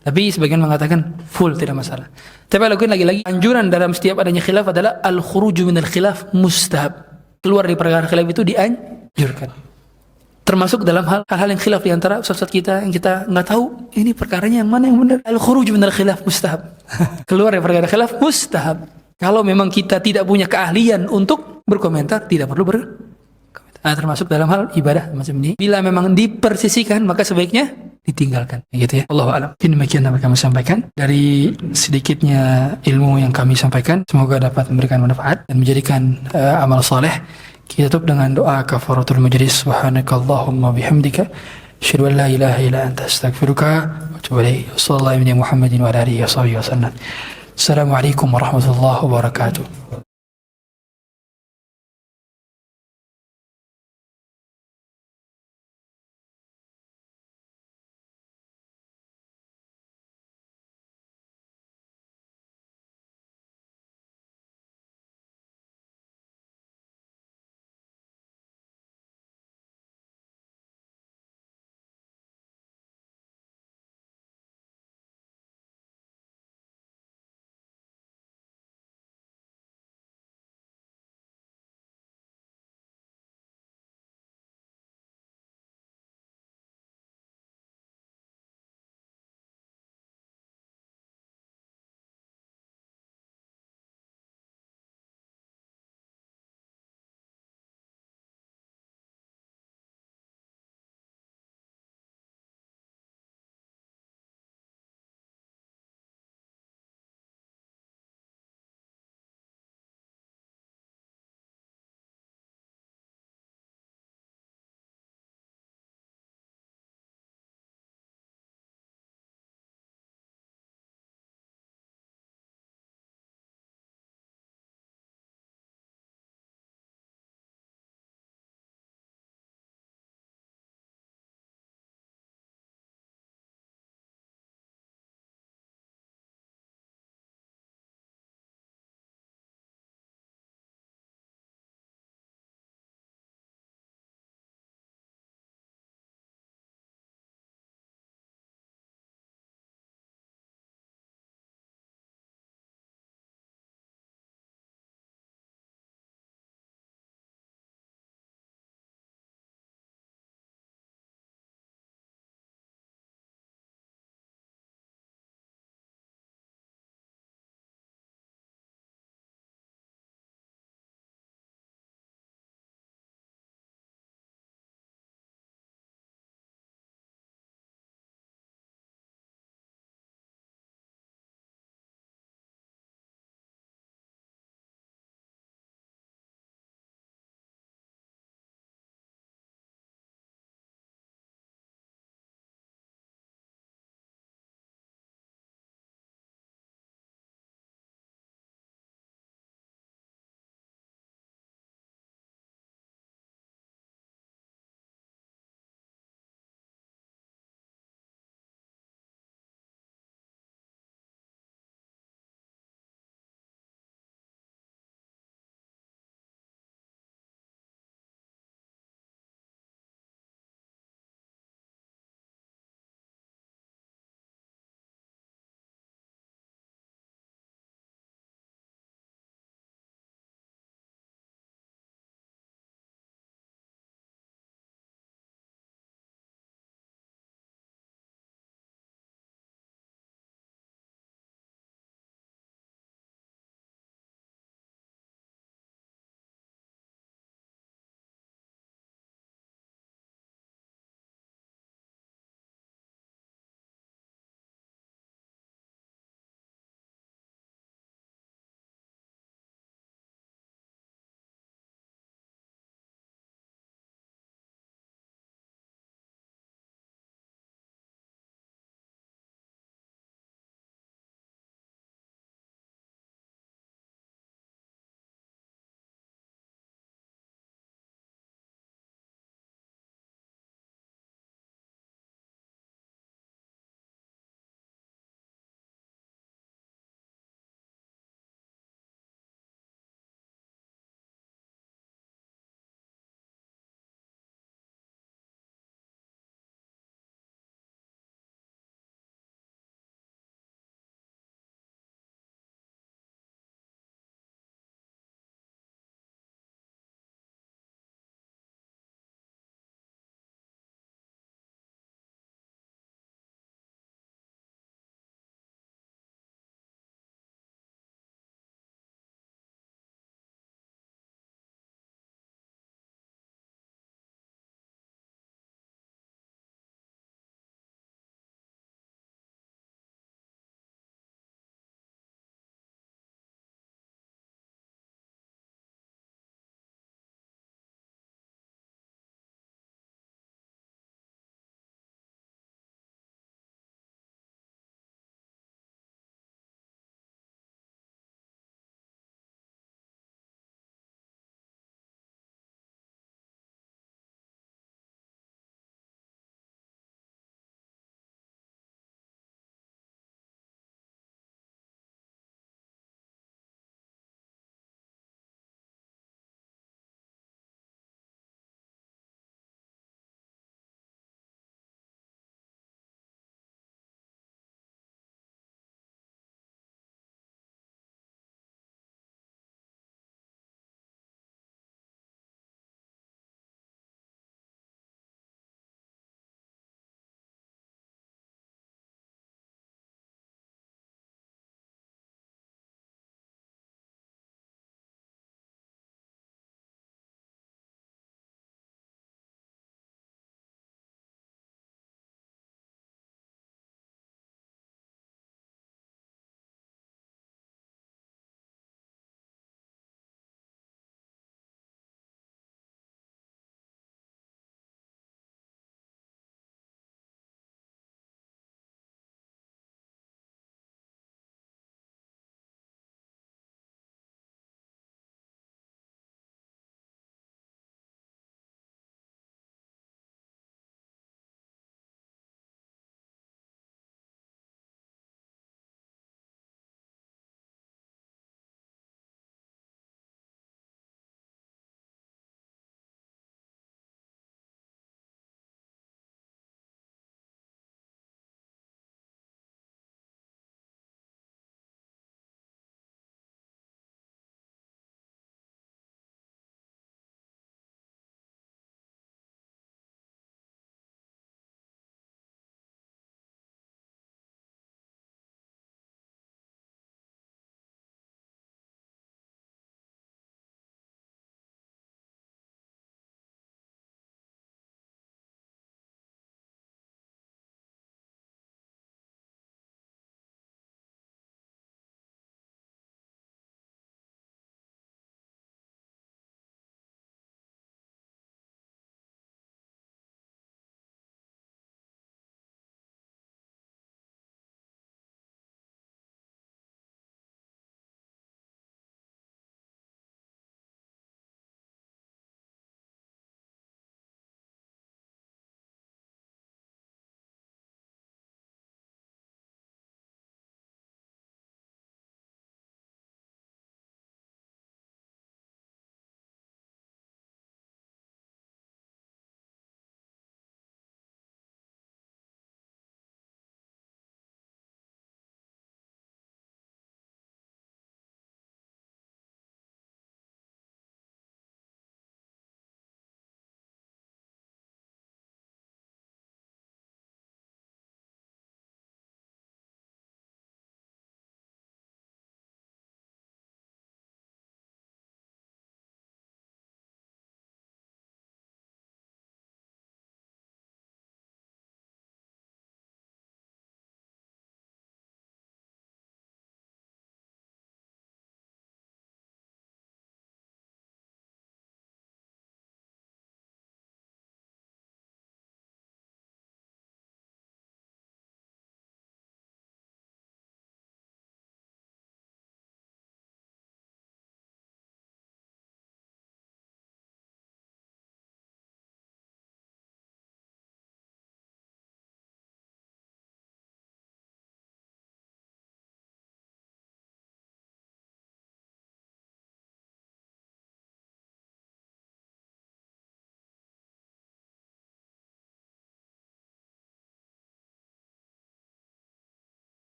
Tapi sebagian mengatakan full, tidak masalah. Tapi lagi-lagi anjuran dalam setiap adanya khilaf adalah al-khuruju minal khilaf mustahab. Keluar dari perkara khilaf itu dianjurkan. Termasuk dalam hal-hal yang khilaf di antara ustaz kita yang kita nggak tahu ini perkaranya yang mana yang benar. Al-khuruju minal khilaf mustahab. Keluar dari perkara khilaf mustahab. Kalau memang kita tidak punya keahlian untuk berkomentar, tidak perlu berkomentar. Termasuk dalam hal ibadah macam ini. Bila memang dipersisikan, maka sebaiknya ditinggalkan. Gitu ya. Allahu a'lam. Demikian yang kami sampaikan. Dari sedikitnya ilmu yang kami sampaikan, semoga dapat memberikan manfaat dan menjadikan amal saleh. Kita tutup dengan doa kafaratul majlis. Subhanakallahumma bihamdika asyhadu an la ilaha illa anta astaghfiruka wa atubu ilaik. Sallallahu alaihi Muhammadin wa ala alihi wa sahbihi wasallam. Assalamualaikum warahmatullahi wabarakatuh.